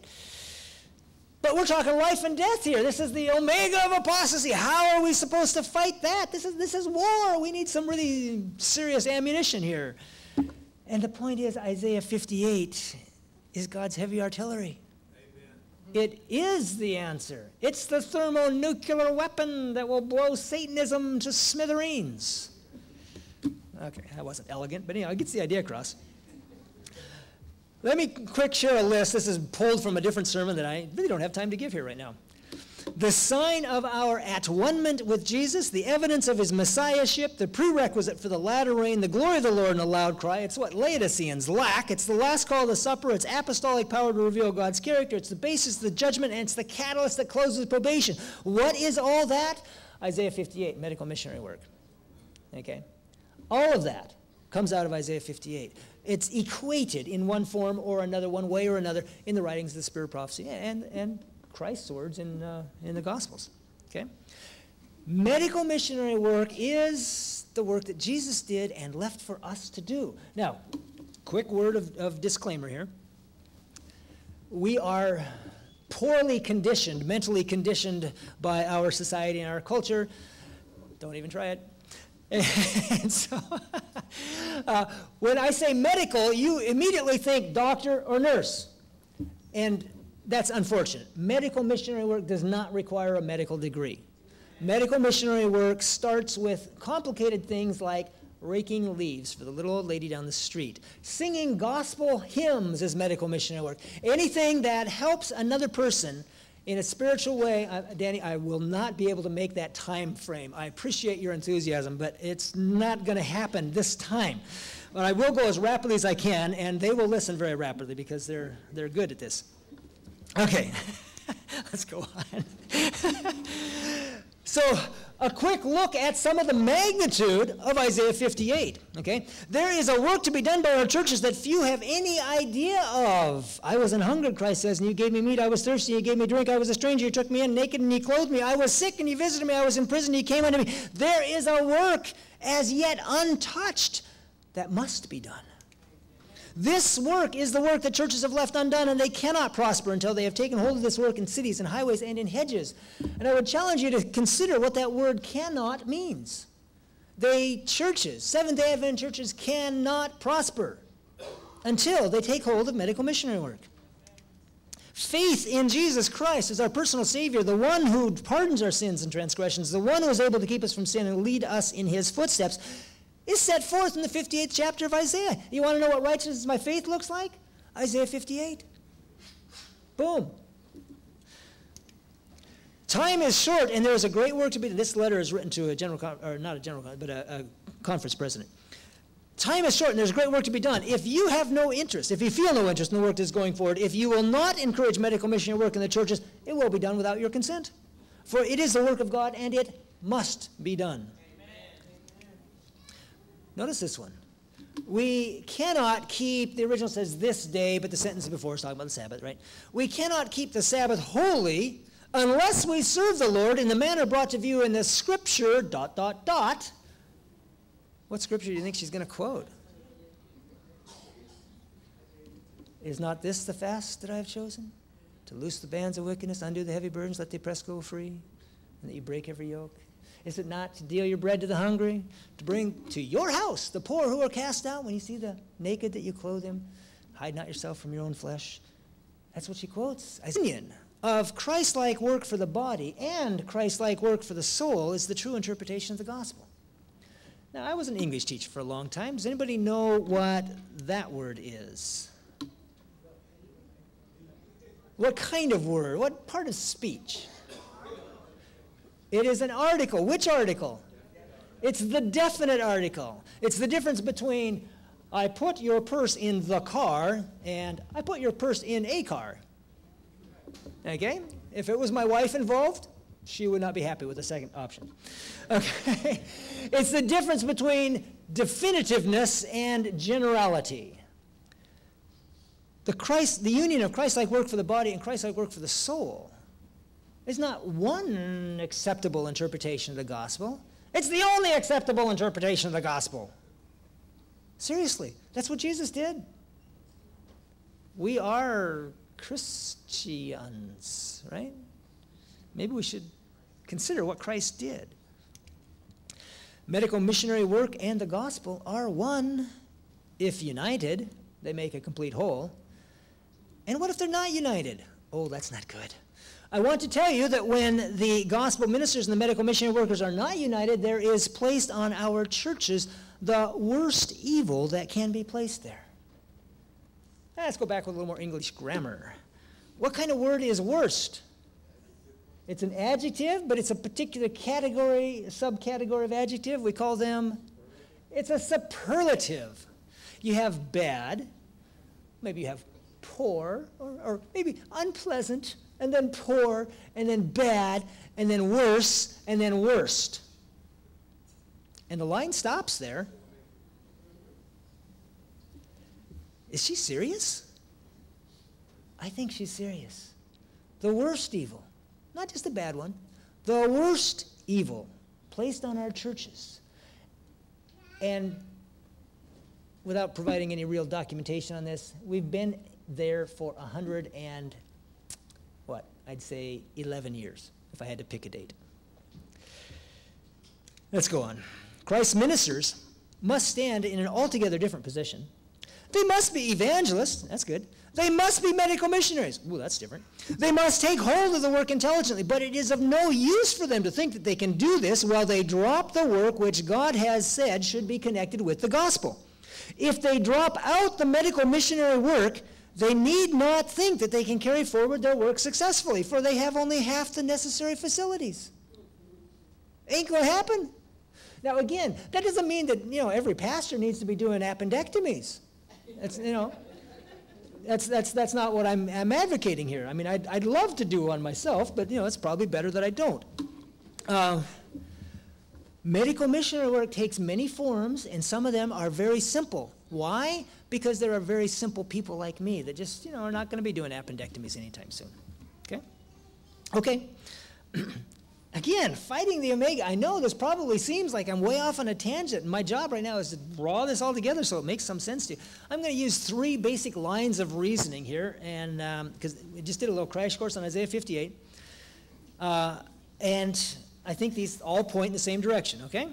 But we're talking life and death here. This is the omega of apostasy. How are we supposed to fight that? This is war. We need some really serious ammunition here. And the point is, Isaiah 58 is God's heavy artillery. Amen. It is the answer. It's the thermonuclear weapon that will blow Satanism to smithereens. Okay, that wasn't elegant, but it gets the idea across. Let me quick share a list. This is pulled from a different sermon that I really don't have time to give here right now. The sign of our at-one-ment with Jesus, the evidence of his messiahship, the prerequisite for the latter rain, the glory of the Lord in a loud cry. It's what Laodiceans lack. It's the last call of the supper. It's apostolic power to reveal God's character. It's the basis of the judgment, and it's the catalyst that closes probation. What is all that? Isaiah 58, medical missionary work. Okay? All of that comes out of Isaiah 58. It's equated in one form or another, one way or another, in the writings of the Spirit of prophecy and Christ's words in the Gospels. Okay? Medical missionary work is the work that Jesus did and left for us to do. Now, quick word of disclaimer here. We are poorly conditioned, mentally conditioned by our society and our culture. Don't even try it. And so, when I say medical, you immediately think doctor or nurse. And that's unfortunate. Medical missionary work does not require a medical degree. Medical missionary work starts with complicated things like raking leaves for the little old lady down the street. Singing gospel hymns is medical missionary work. Anything that helps another person in a spiritual way. Danny, I will not be able to make that time frame. I appreciate your enthusiasm, but it's not going to happen this time. But I will go as rapidly as I can, and they will listen very rapidly because they're good at this. Okay, let's go on. So, a quick look at some of the magnitude of Isaiah 58, okay? There is a work to be done by our churches that few have any idea of. I was an hunger, Christ says, and you gave me meat. I was thirsty, and you gave me drink. I was a stranger, you took me in. Naked, and you clothed me. I was sick, and you visited me. I was in prison, and you came unto me. There is a work as yet untouched that must be done. This work is the work that churches have left undone, and they cannot prosper until they have taken hold of this work in cities and highways and in hedges. And I would challenge you to consider what that word cannot means. Churches, Seventh-day Adventist churches, cannot prosper until they take hold of medical missionary work. Faith in Jesus Christ as our personal Savior, the one who pardons our sins and transgressions, the one who is able to keep us from sin and lead us in his footsteps, is set forth in the 58th chapter of Isaiah. You want to know what righteousness by faith looks like? Isaiah 58. Boom. Time is short, and there is a great work to be done. This letter is written to a conference president. Time is short, and there's great work to be done. If you have no interest, if you feel no interest in the work that's going forward, if you will not encourage medical missionary work in the churches, it will be done without your consent. For it is the work of God, and it must be done. Notice this one. We cannot keep, the original says this day, but the sentence before is talking about the Sabbath, right? We cannot keep the Sabbath holy unless we serve the Lord in the manner brought to view in the scripture, ... What scripture do you think she's going to quote? Is not this the fast that I have chosen? To loose the bands of wickedness, undo the heavy burdens, let the oppressed go free, and that you break every yoke? Is it not to deal your bread to the hungry, to bring to your house the poor who are cast out? When you see the naked, that you clothe him, hide not yourself from your own flesh. That's what she quotes. Opinion of Christ-like work for the body and Christ-like work for the soul is the true interpretation of the gospel. Now, I was an English teacher for a long time. Does anybody know what that word is? What kind of word? What part of speech? It is an article. Which article? It's the definite article. It's the difference between I put your purse in the car and I put your purse in a car. Okay? If it was my wife involved, she would not be happy with the second option. Okay? It's the difference between definitiveness and generality. The union of Christ-like work for the body and Christ-like work for the soul is not one acceptable interpretation of the gospel. It's the only acceptable interpretation of the gospel. Seriously, that's what Jesus did. We are Christians, right? Maybe we should consider what Christ did. Medical missionary work and the gospel are one. If united, they make a complete whole. And what if they're not united? Oh, that's not good. I want to tell you that when the gospel ministers and the medical missionary workers are not united, there is placed on our churches the worst evil that can be placed there. Let's go back with a little more English grammar. What kind of word is worst? It's an adjective, but it's a particular category, a subcategory of adjective. We call them, it's a superlative. You have bad, maybe you have poor, or maybe unpleasant, and then poor, and then bad, and then worse, and then worst. And the line stops there. Is she serious? I think she's serious. The worst evil, not just the bad one, the worst evil placed on our churches. And without providing any real documentation on this, we've been there for 11 years, if I had to pick a date. Let's go on. Christ's ministers must stand in an altogether different position. They must be evangelists. That's good. They must be medical missionaries. Ooh, that's different. They must take hold of the work intelligently, but it is of no use for them to think that they can do this while they drop the work which God has said should be connected with the gospel. If they drop out the medical missionary work, they need not think that they can carry forward their work successfully, for they have only half the necessary facilities. Ain't going to happen. Now, again, that doesn't mean that, every pastor needs to be doing appendectomies. That's not what I'm advocating here. I mean, I'd love to do one myself, but, it's probably better that I don't. Medical missionary work takes many forms, and some of them are very simple. Why? Because there are very simple people like me that just, are not going to be doing appendectomies anytime soon. Okay. Again, fighting the omega. I know this probably seems like I'm way off on a tangent, and my job right now is to draw this all together so it makes some sense to you. I'm going to use 3 basic lines of reasoning here, and because we just did a little crash course on Isaiah 58, and I think these all point in the same direction, okay?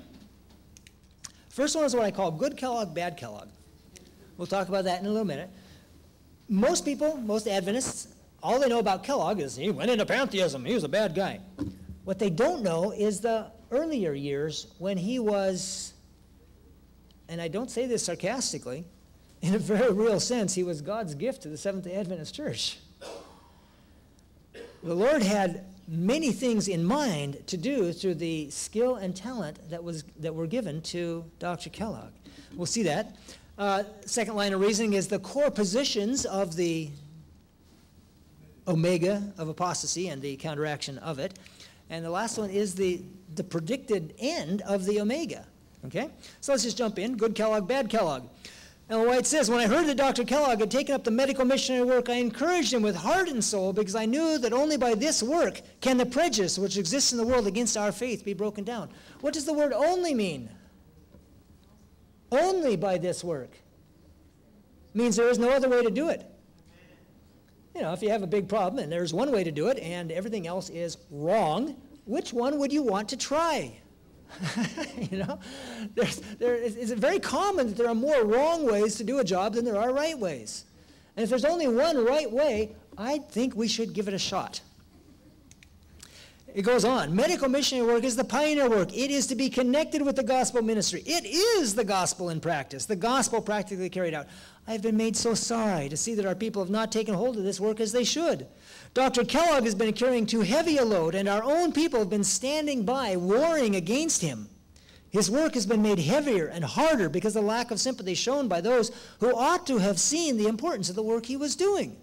First one is what I call good Kellogg, bad Kellogg. We'll talk about that in a little minute. Most people, most Adventists, all they know about Kellogg is he went into pantheism. He was a bad guy. What they don't know is the earlier years when he was, and I don't say this sarcastically, in a very real sense, he was God's gift to the Seventh-day Adventist Church. The Lord had many things in mind to do through the skill and talent that were given to Dr. Kellogg. We'll see that. Second line of reasoning is the core positions of the omega of apostasy and the counteraction of it. And the last one is the predicted end of the omega. Okay? So let's just jump in. Good Kellogg, bad Kellogg. Ellen White says, when I heard that Dr. Kellogg had taken up the medical missionary work, I encouraged him with heart and soul because I knew that only by this work can the prejudice which exists in the world against our faith be broken down. What does the word only mean? Only by this work. Means there is no other way to do it. If you have a big problem and there's one way to do it and everything else is wrong, which one would you want to try? It's very common that there are more wrong ways to do a job than there are right ways. And if there's only one right way, I think we should give it a shot. It goes on. Medical missionary work is the pioneer work. It is to be connected with the gospel ministry. It is the gospel in practice, the gospel practically carried out. I've been made so sorry to see that our people have not taken hold of this work as they should. Dr. Kellogg has been carrying too heavy a load, and our own people have been standing by, warring against him. His work has been made heavier and harder because of the lack of sympathy shown by those who ought to have seen the importance of the work he was doing.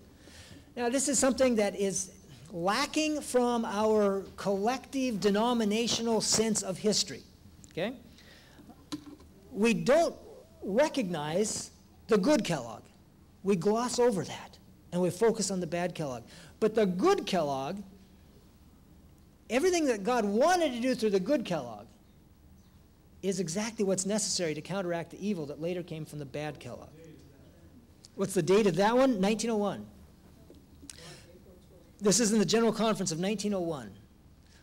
Now, this is something that is lacking from our collective denominational sense of history, okay? We don't recognize the good Kellogg. We gloss over that, and we focus on the bad Kellogg. But the good Kellogg, everything that God wanted to do through the good Kellogg, is exactly what's necessary to counteract the evil that later came from the bad Kellogg. What's the date of that one? 1901. This is in the General Conference of 1901.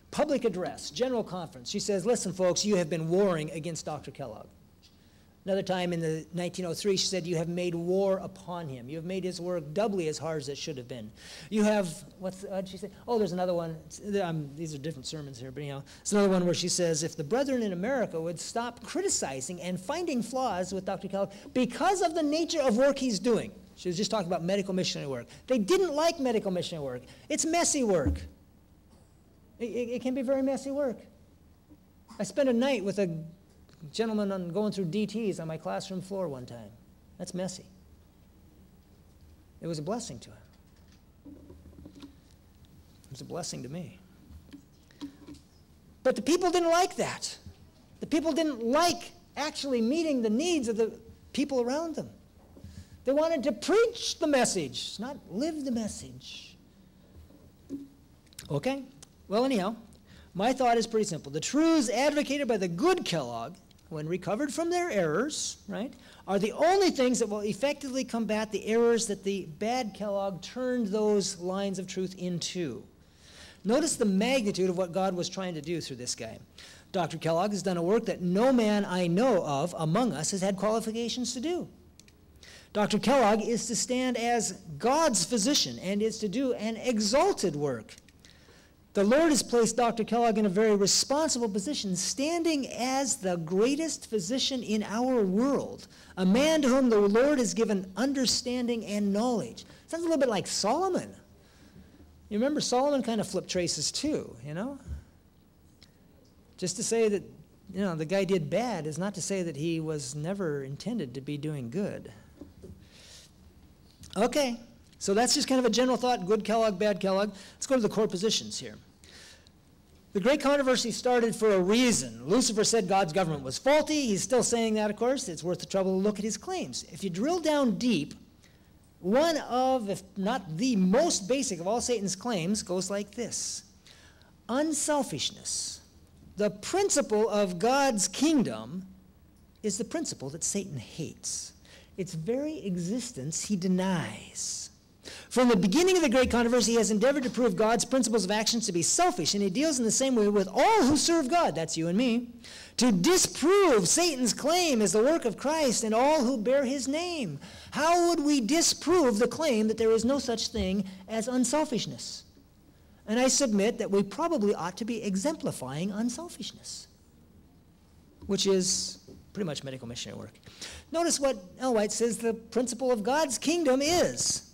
Public address, General Conference. She says, listen, folks, you have been warring against Dr. Kellogg. Another time in the 1903, she said, you have made war upon him. You have made his work doubly as hard as it should have been. You have, what did she say? Oh, there's another one. These are different sermons here, but anyhow. It's another one where she says, if the brethren in America would stop criticizing and finding flaws with Dr. Kellogg because of the nature of work he's doing. She was just talking about medical missionary work. They didn't like medical missionary work. It's messy work. It can be very messy work. I spent a night with a gentleman on going through DTs on my classroom floor one time. That's messy. It was a blessing to him. It was a blessing to me. But the people didn't like that. The people didn't like actually meeting the needs of the people around them. They wanted to preach the message, not live the message. Okay? Well, anyhow, my thought is pretty simple. The truths advocated by the good Kellogg, when recovered from their errors, right, are the only things that will effectively combat the errors that the bad Kellogg turned those lines of truth into. Notice the magnitude of what God was trying to do through this guy. Dr. Kellogg has done a work that no man I know of among us has had qualifications to do. Dr. Kellogg is to stand as God's physician and is to do an exalted work. The Lord has placed Dr. Kellogg in a very responsible position, standing as the greatest physician in our world, a man to whom the Lord has given understanding and knowledge. Sounds a little bit like Solomon. You remember Solomon kind of flipped traces too, you know? Just to say that, you know, the guy did bad is not to say that he was never intended to be doing good. Okay, so that's just kind of a general thought, good Kellogg, bad Kellogg. Let's go to the core positions here. The great controversy started for a reason. Lucifer said God's government was faulty. He's still saying that, of course. It's worth the trouble to look at his claims. If you drill down deep, one of, if not the most basic of all Satan's claims, goes like this. Unselfishness, the principle of God's kingdom, is the principle that Satan hates. Its very existence he denies. From the beginning of the great controversy, he has endeavored to prove God's principles of actions to be selfish, and he deals in the same way with all who serve God, that's you and me, to disprove Satan's claim as the work of Christ and all who bear his name. How would we disprove the claim that there is no such thing as unselfishness? And I submit that we probably ought to be exemplifying unselfishness, which is pretty much medical missionary work. Notice what Ellen White says the principle of God's kingdom is.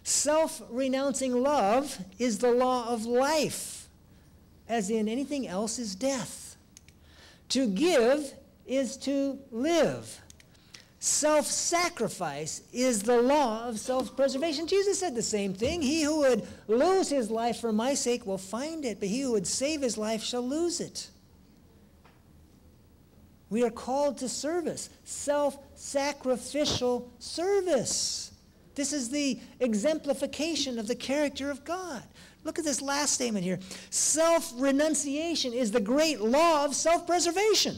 Self-renouncing love is the law of life, as in anything else is death. To give is to live. Self-sacrifice is the law of self-preservation. Jesus said the same thing. He who would lose his life for my sake will find it, but he who would save his life shall lose it. We are called to service, self-sacrificial service. This is the exemplification of the character of God. Look at this last statement here. Self-renunciation is the great law of self-preservation.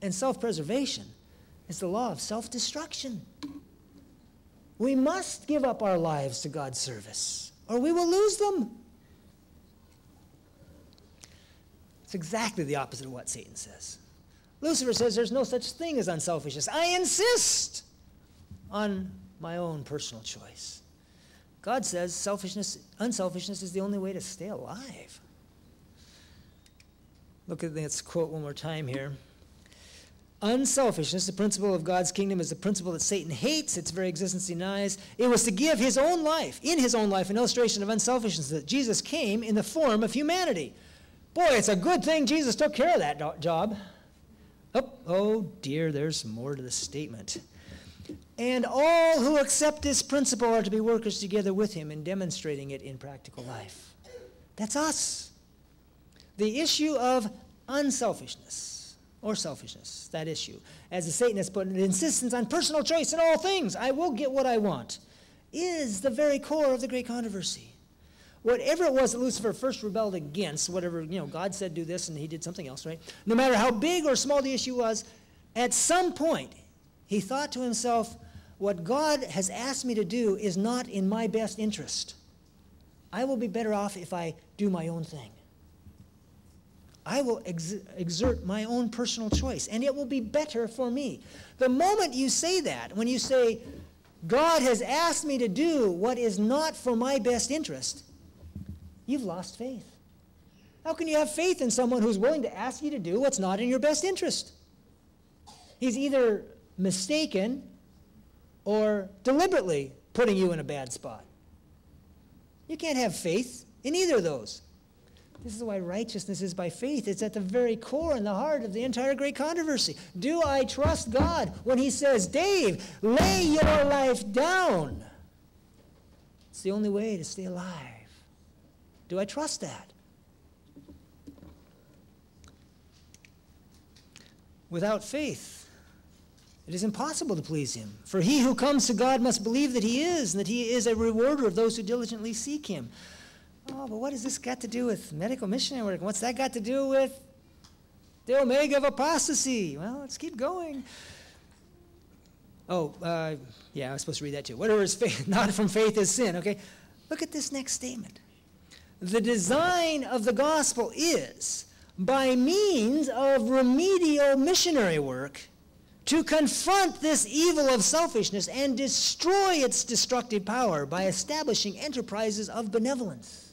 And self-preservation is the law of self-destruction. We must give up our lives to God's service, or we will lose them. It's exactly the opposite of what Satan says. Lucifer says there's no such thing as unselfishness. I insist on my own personal choice. God says unselfishness is the only way to stay alive. Look at this quote one more time here. Unselfishness, the principle of God's kingdom, is the principle that Satan hates. Its very existence denies. It was to give his own life, in his own life, an illustration of unselfishness, that Jesus came in the form of humanity. Boy, it's a good thing Jesus took care of that job. Oh dear, there's more to the statement. And all who accept this principle are to be workers together with him in demonstrating it in practical life. That's us. The issue of unselfishness, or selfishness, that issue, as the Satanists put it, insistence on personal choice in all things, I will get what I want, is the very core of the great controversy. Whatever it was that Lucifer first rebelled against, whatever, God said do this and he did something else, right? No matter how big or small the issue was, at some point, he thought to himself, what God has asked me to do is not in my best interest. I will be better off if I do my own thing. I will exert my own personal choice, and it will be better for me. The moment you say that, when you say, God has asked me to do what is not for my best interest, you've lost faith. How can you have faith in someone who's willing to ask you to do what's not in your best interest? He's either mistaken or deliberately putting you in a bad spot. You can't have faith in either of those. This is why righteousness is by faith. It's at the very core and the heart of the entire great controversy. Do I trust God when he says, Dave, lay your life down? It's the only way to stay alive. Do I trust that? Without faith, it is impossible to please him. For he who comes to God must believe that he is, and that he is a rewarder of those who diligently seek him. Oh, but what has this got to do with medical missionary work? What's that got to do with the omega of apostasy? Well, let's keep going. Yeah, I was supposed to read that too. Whatever is faith, not from faith is sin, okay? Look at this next statement. The design of the gospel is, by means of remedial missionary work, to confront this evil of selfishness and destroy its destructive power by establishing enterprises of benevolence.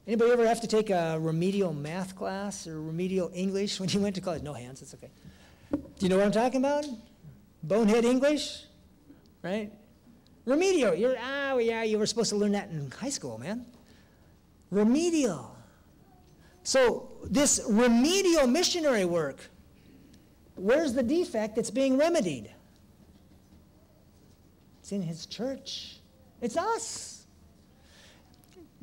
Anybody ever have to take a remedial math class or remedial English when you went to college? No hands, it's okay. Do you know what I'm talking about? Bonehead English, right? Remedial, you were supposed to learn that in high school, man. Remedial. So this remedial missionary work, where's the defect that's being remedied? It's in his church. It's us.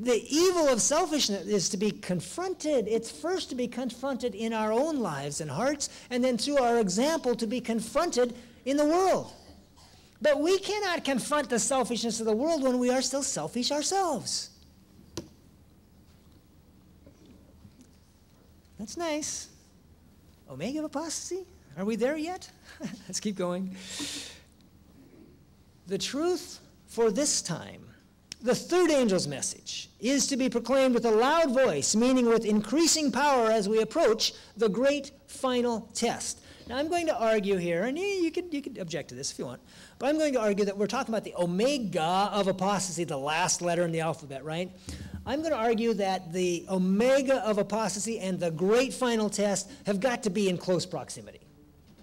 The evil of selfishness is to be confronted. It's first to be confronted in our own lives and hearts, and then through our example to be confronted in the world. But we cannot confront the selfishness of the world when we are still selfish ourselves. That's nice. Omega of apostasy? Are we there yet? Let's keep going. The truth for this time, the third angel's message, is to be proclaimed with a loud voice, meaning with increasing power as we approach the great final test. Now I'm going to argue here, and you could object to this if you want, but I'm going to argue that we're talking about the omega of apostasy, the last letter in the alphabet, right? I'm going to argue that the omega of apostasy and the great final test have got to be in close proximity.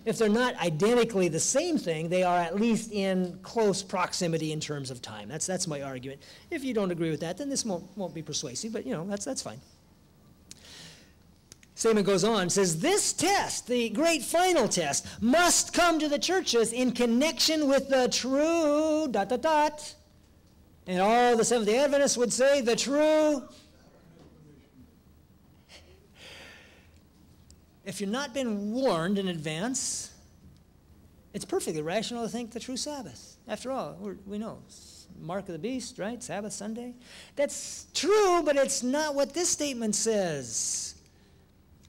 If they're not identically the same thing, they are at least in close proximity in terms of time. That's my argument. If you don't agree with that, then this won't be persuasive, but that's fine. Statement goes on, says, this test, the great final test, must come to the churches in connection with the true ... And all the Seventh-day Adventists would say the true. If you've not been warned in advance, it's perfectly rational to think the true Sabbath. After all, we know, mark of the beast, right? Sabbath, Sunday. That's true, but it's not what this statement says.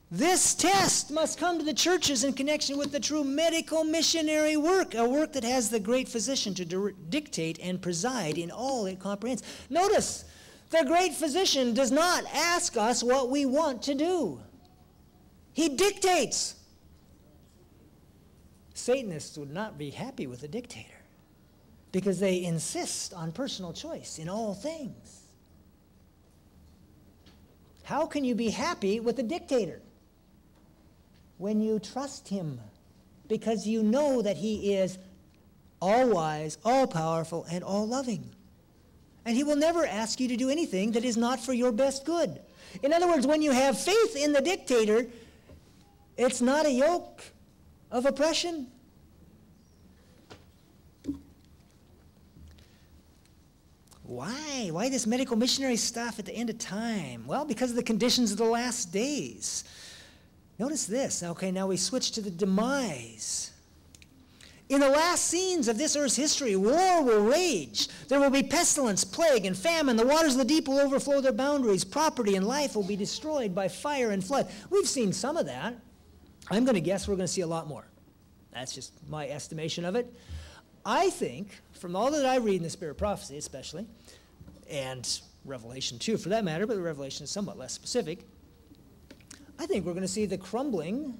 This test must come to the churches in connection with the true medical missionary work, a work that has the great physician to dictate and preside in all it comprehends. Notice, the great physician does not ask us what we want to do. He dictates. Satanists would not be happy with a dictator because they insist on personal choice in all things. How can you be happy with a dictator? When you trust him, because you know that he is all-wise, all-powerful, and all-loving. And he will never ask you to do anything that is not for your best good. In other words, when you have faith in the dictator, It's not a yoke of oppression. Why? Why this medical missionary stuff at the end of time? Well, because of the conditions of the last days. Notice this. Okay, now we switch to the demise. In the last scenes of this earth's history, war will rage. There will be pestilence, plague, and famine. The waters of the deep will overflow their boundaries. Property and life will be destroyed by fire and flood. We've seen some of that. I'm going to guess we're going to see a lot more. That's just my estimation of it. I think, from all that I read in the Spirit of Prophecy especially, and Revelation too for that matter, but the Revelation is somewhat less specific, I think we're going to see the crumbling,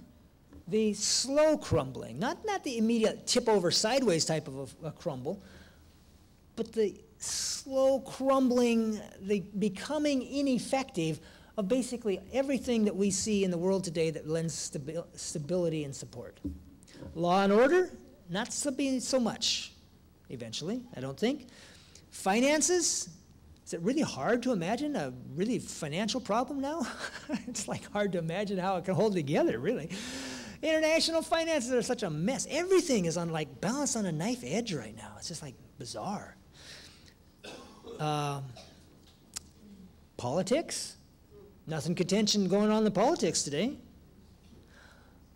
the slow crumbling, not the immediate tip over sideways type of a crumble, but the slow crumbling, the becoming ineffective of basically everything that we see in the world today that lends stability and support. Law and order, not so much eventually, I don't think. Finances, is it really hard to imagine a really financial problem now? It's like hard to imagine how it can hold together, really. International finances are such a mess. Everything is on like balanced on a knife edge right now. It's just like bizarre. Politics, nothing contention going on in the politics today.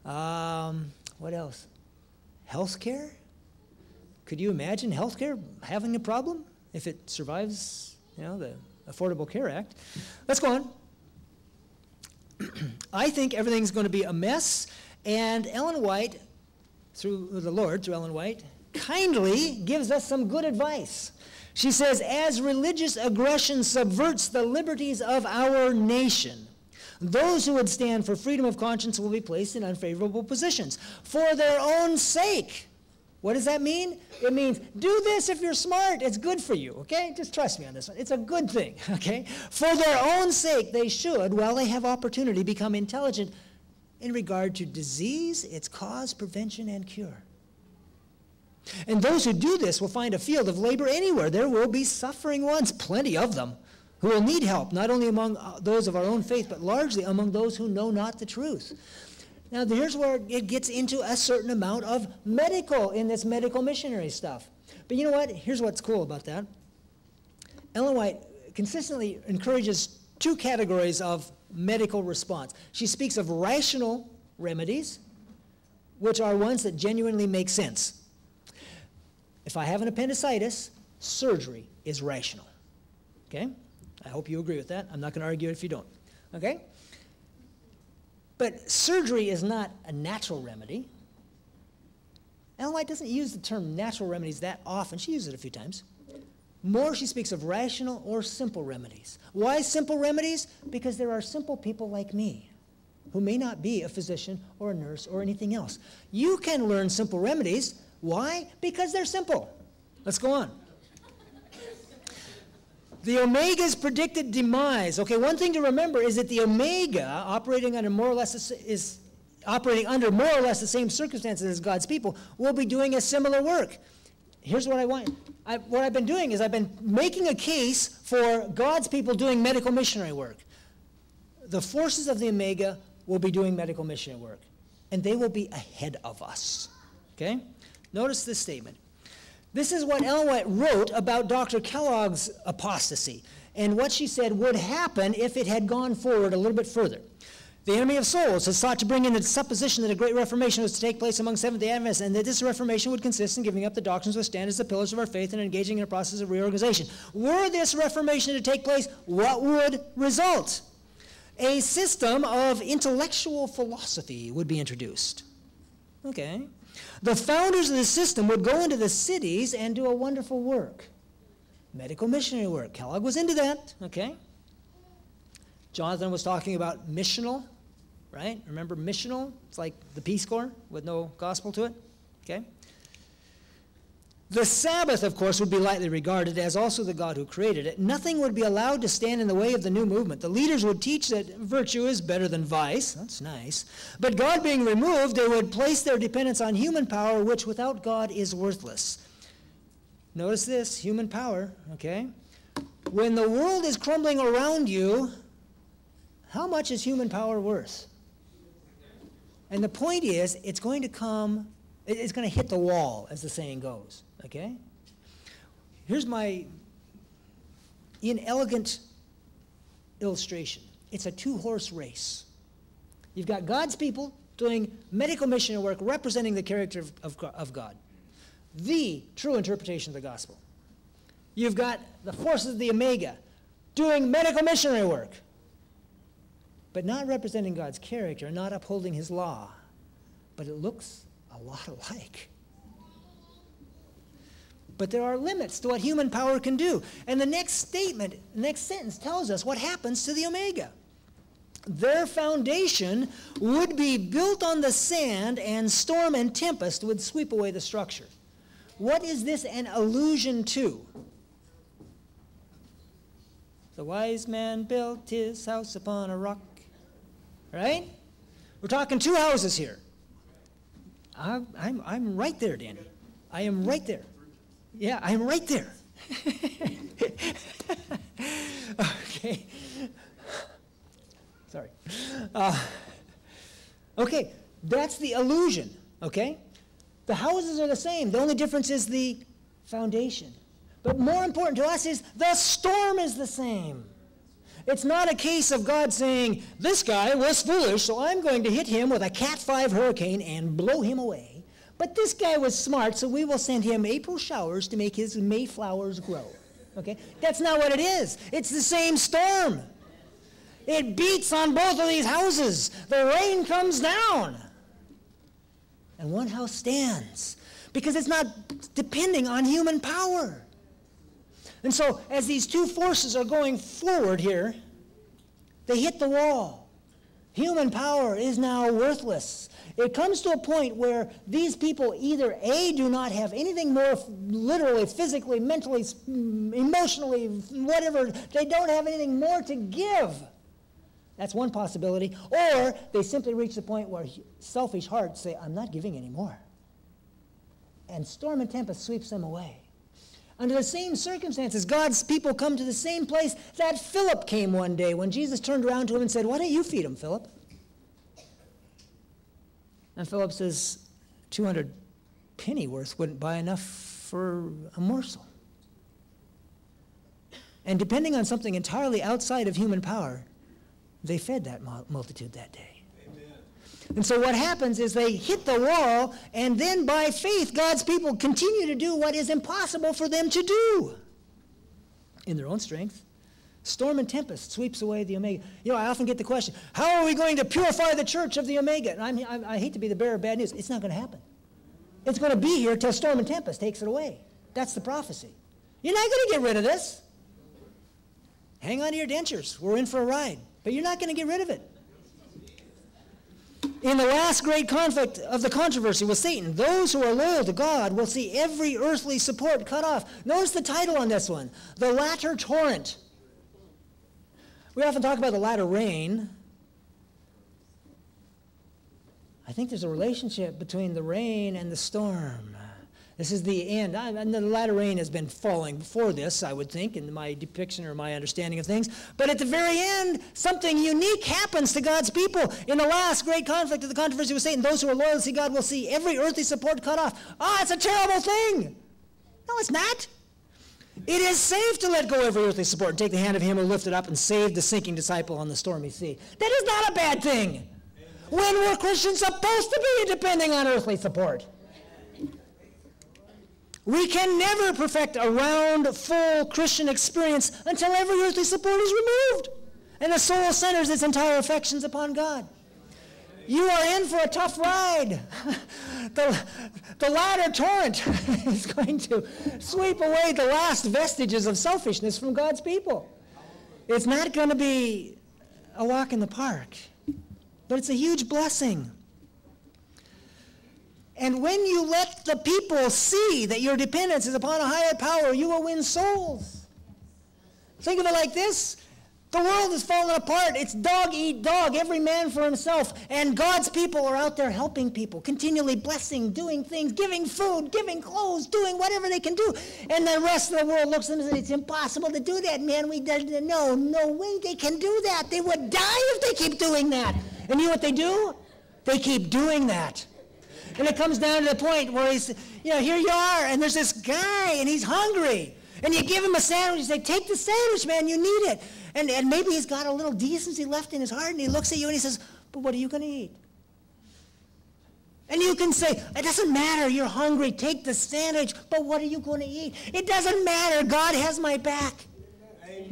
What else? Healthcare? Could you imagine healthcare having a problem if it survives, the Affordable Care Act? Let's go on. I think everything's going to be a mess, and Ellen White, through the Lord, through Ellen White, kindly gives us some good advice. She says, as religious aggression subverts the liberties of our nation, those who would stand for freedom of conscience will be placed in unfavorable positions for their own sake. What does that mean? It means do this if you're smart. It's good for you, okay? Just trust me on this one. It's a good thing, okay? For their own sake, they should, while they have opportunity, become intelligent in regard to disease, its cause, prevention, and cure. And those who do this will find a field of labor anywhere. There will be suffering ones, plenty of them, who will need help, not only among those of our own faith, but largely among those who know not the truth. Now, here's where it gets into a certain amount of medical in this medical missionary stuff. But you know what? Here's what's cool about that. Ellen White consistently encourages two categories of medical response. She speaks of rational remedies, which are ones that genuinely make sense. If I have an appendicitis, surgery is rational. Okay? I hope you agree with that. I'm not going to argue it if you don't. Okay? But surgery is not a natural remedy. Ellen White doesn't use the term natural remedies that often. She uses it a few times. More, she speaks of rational or simple remedies. Why simple remedies? Because there are simple people like me who may not be a physician or a nurse or anything else. You can learn simple remedies. Why? Because they're simple. Let's go on. The Omega's predicted demise. Okay, one thing to remember is that the Omega, operating under more or less the same circumstances as God's people, will be doing a similar work. Here's what I want. What I've been doing is I've been making a case for God's people doing medical missionary work. The forces of the Omega will be doing medical missionary work, and they will be ahead of us. Okay? Notice this statement. This is what Ellen White wrote about Dr. Kellogg's apostasy and what she said would happen if it had gone forward a little bit further. The enemy of souls has sought to bring in the supposition that a great reformation was to take place among Seventh-day Adventists, and that this reformation would consist in giving up the doctrines which stand as the pillars of our faith and engaging in a process of reorganization. Were this reformation to take place, what would result? A system of intellectual philosophy would be introduced. Okay. The founders of the system would go into the cities and do a wonderful work. Medical missionary work. Kellogg was into that, okay? Jonathan was talking about missional, right? Remember missional? It's like the Peace Corps with no gospel to it, okay? The Sabbath, of course, would be lightly regarded as also the God who created it. Nothing would be allowed to stand in the way of the new movement. The leaders would teach that virtue is better than vice. That's nice. But God being removed, they would place their dependence on human power, which without God is worthless. Notice this, human power, okay? When the world is crumbling around you, how much is human power worth? And the point is, it's going to hit the wall, as the saying goes, okay? Here's my inelegant illustration. It's a two-horse race. You've got God's people doing medical missionary work representing the character of God, the true interpretation of the gospel. You've got the forces of the Omega doing medical missionary work, but not representing God's character, not upholding his law. But it looks a lot alike. But there are limits to what human power can do. And the next sentence tells us what happens to the Omega. Their foundation would be built on the sand, and storm and tempest would sweep away the structure. What is this an allusion to? The wise man built his house upon a rock. Right? We're talking two houses here. I'm right there, Danny. I am right there. Yeah, I'm right there. Okay. Sorry. Okay, that's the illusion, okay? The houses are the same. The only difference is the foundation. But more important to us is the storm is the same. It's not a case of God saying, this guy was foolish, so I'm going to hit him with a Cat 5 hurricane and blow him away. But this guy was smart, so we will send him April showers to make his Mayflowers grow. Okay? That's not what it is. It's the same storm. It beats on both of these houses. The rain comes down. And one house stands because it's not depending on human power. And so as these two forces are going forward here, they hit the wall. Human power is now worthless. It comes to a point where these people either A, do not have anything more literally, physically, mentally, emotionally, whatever, they don't have anything more to give. That's one possibility. Or they simply reach the point where selfish hearts say, I'm not giving anymore. And storm and tempest sweeps them away. Under the same circumstances, God's people come to the same place that Philip came one day when Jesus turned around to him and said, why don't you feed him, Philip? And Philip says, 200 pennyworth wouldn't buy enough for a morsel. And depending on something entirely outside of human power, they fed that multitude that day. Amen. And so what happens is they hit the wall, and then by faith, God's people continue to do what is impossible for them to do in their own strength. Storm and tempest sweeps away the Omega. You know, I often get the question, how are we going to purify the church of the Omega? And I hate to be the bearer of bad news. It's not going to happen. It's going to be here till storm and tempest takes it away. That's the prophecy. You're not going to get rid of this. Hang on to your dentures. We're in for a ride. But you're not going to get rid of it. In the last great conflict of the controversy with Satan, those who are loyal to God will see every earthly support cut off. Notice the title on this one, The Latter Torrent. We often talk about the latter rain. I think there's a relationship between the rain and the storm. This is the end. And the latter rain has been falling before this, I would think, in my depiction or my understanding of things. But at the very end, something unique happens to God's people. In the last great conflict of the controversy with Satan, those who are loyal to God will see every earthly support cut off. It's a terrible thing. No, it's not. It is safe to let go of every earthly support and take the hand of him who lifted up and saved the sinking disciple on the stormy sea. That is not a bad thing. When were Christians supposed to be depending on earthly support? We can never perfect a round, full Christian experience until every earthly support is removed and the soul centers its entire affections upon God. You are in for a tough ride. The latter torrent is going to sweep away the last vestiges of selfishness from God's people. It's not going to be a walk in the park, but it's a huge blessing. And when you let the people see that your dependence is upon a higher power, you will win souls. Think of it like this. The world is falling apart. It's dog eat dog, every man for himself. And God's people are out there helping people, continually blessing, doing things, giving food, giving clothes, doing whatever they can do. And the rest of the world looks at them and says, it's impossible to do that, man. No way they can do that. They would die if they keep doing that. And you know what they do? They keep doing that. And it comes down to the point where he's, here you are, and there's this guy, and he's hungry. And you give him a sandwich, you say, take the sandwich, man, you need it. And maybe he's got a little decency left in his heart, and he looks at you and he says, but what are you going to eat? And you can say, it doesn't matter, you're hungry, take the sandwich, but what are you going to eat? It doesn't matter, God has my back.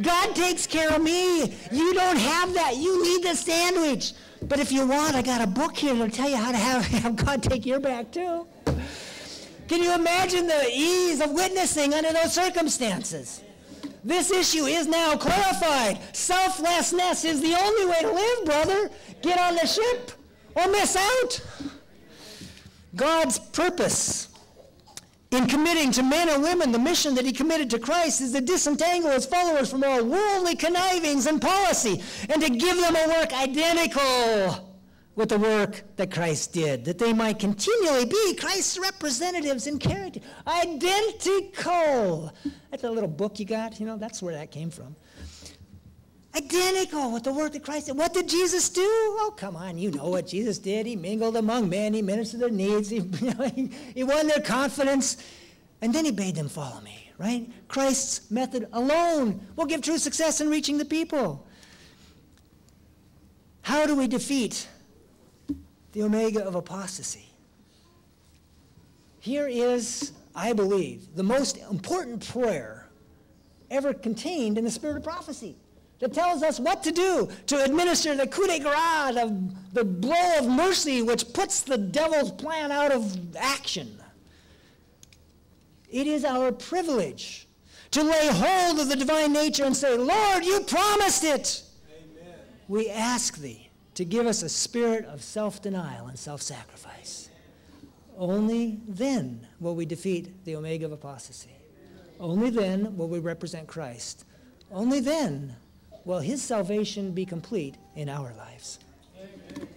God takes care of me. You don't have that. You need the sandwich. But if you want, I got a book here that'll tell you how to have God take your back too. Can you imagine the ease of witnessing under those circumstances? This issue is now clarified. Selflessness is the only way to live, brother. Get on the ship or miss out. God's purpose in committing to men and women the mission that he committed to Christ is to disentangle his followers from all worldly connivings and policy and to give them a work identical with the work that Christ did, that they might continually be Christ's representatives in character. Identical. That's a little book you got, that's where that came from. Identical with the work that Christ did. What did Jesus do? Oh, come on, you know what Jesus did. He mingled among men. He ministered their needs. He won their confidence. And then he bade them follow me, right? Christ's method alone will give true success in reaching the people. How do we defeat the omega of apostasy? Here is, I believe, the most important prayer ever contained in the spirit of prophecy, that tells us what to do to administer the coup de grace, the blow of mercy which puts the devil's plan out of action. It is our privilege to lay hold of the divine nature and say, Lord, you promised it. Amen. We ask thee to give us a spirit of self-denial and self-sacrifice. Only then will we defeat the omega of apostasy. Only then will we represent Christ. Only then will his salvation be complete in our lives. Amen.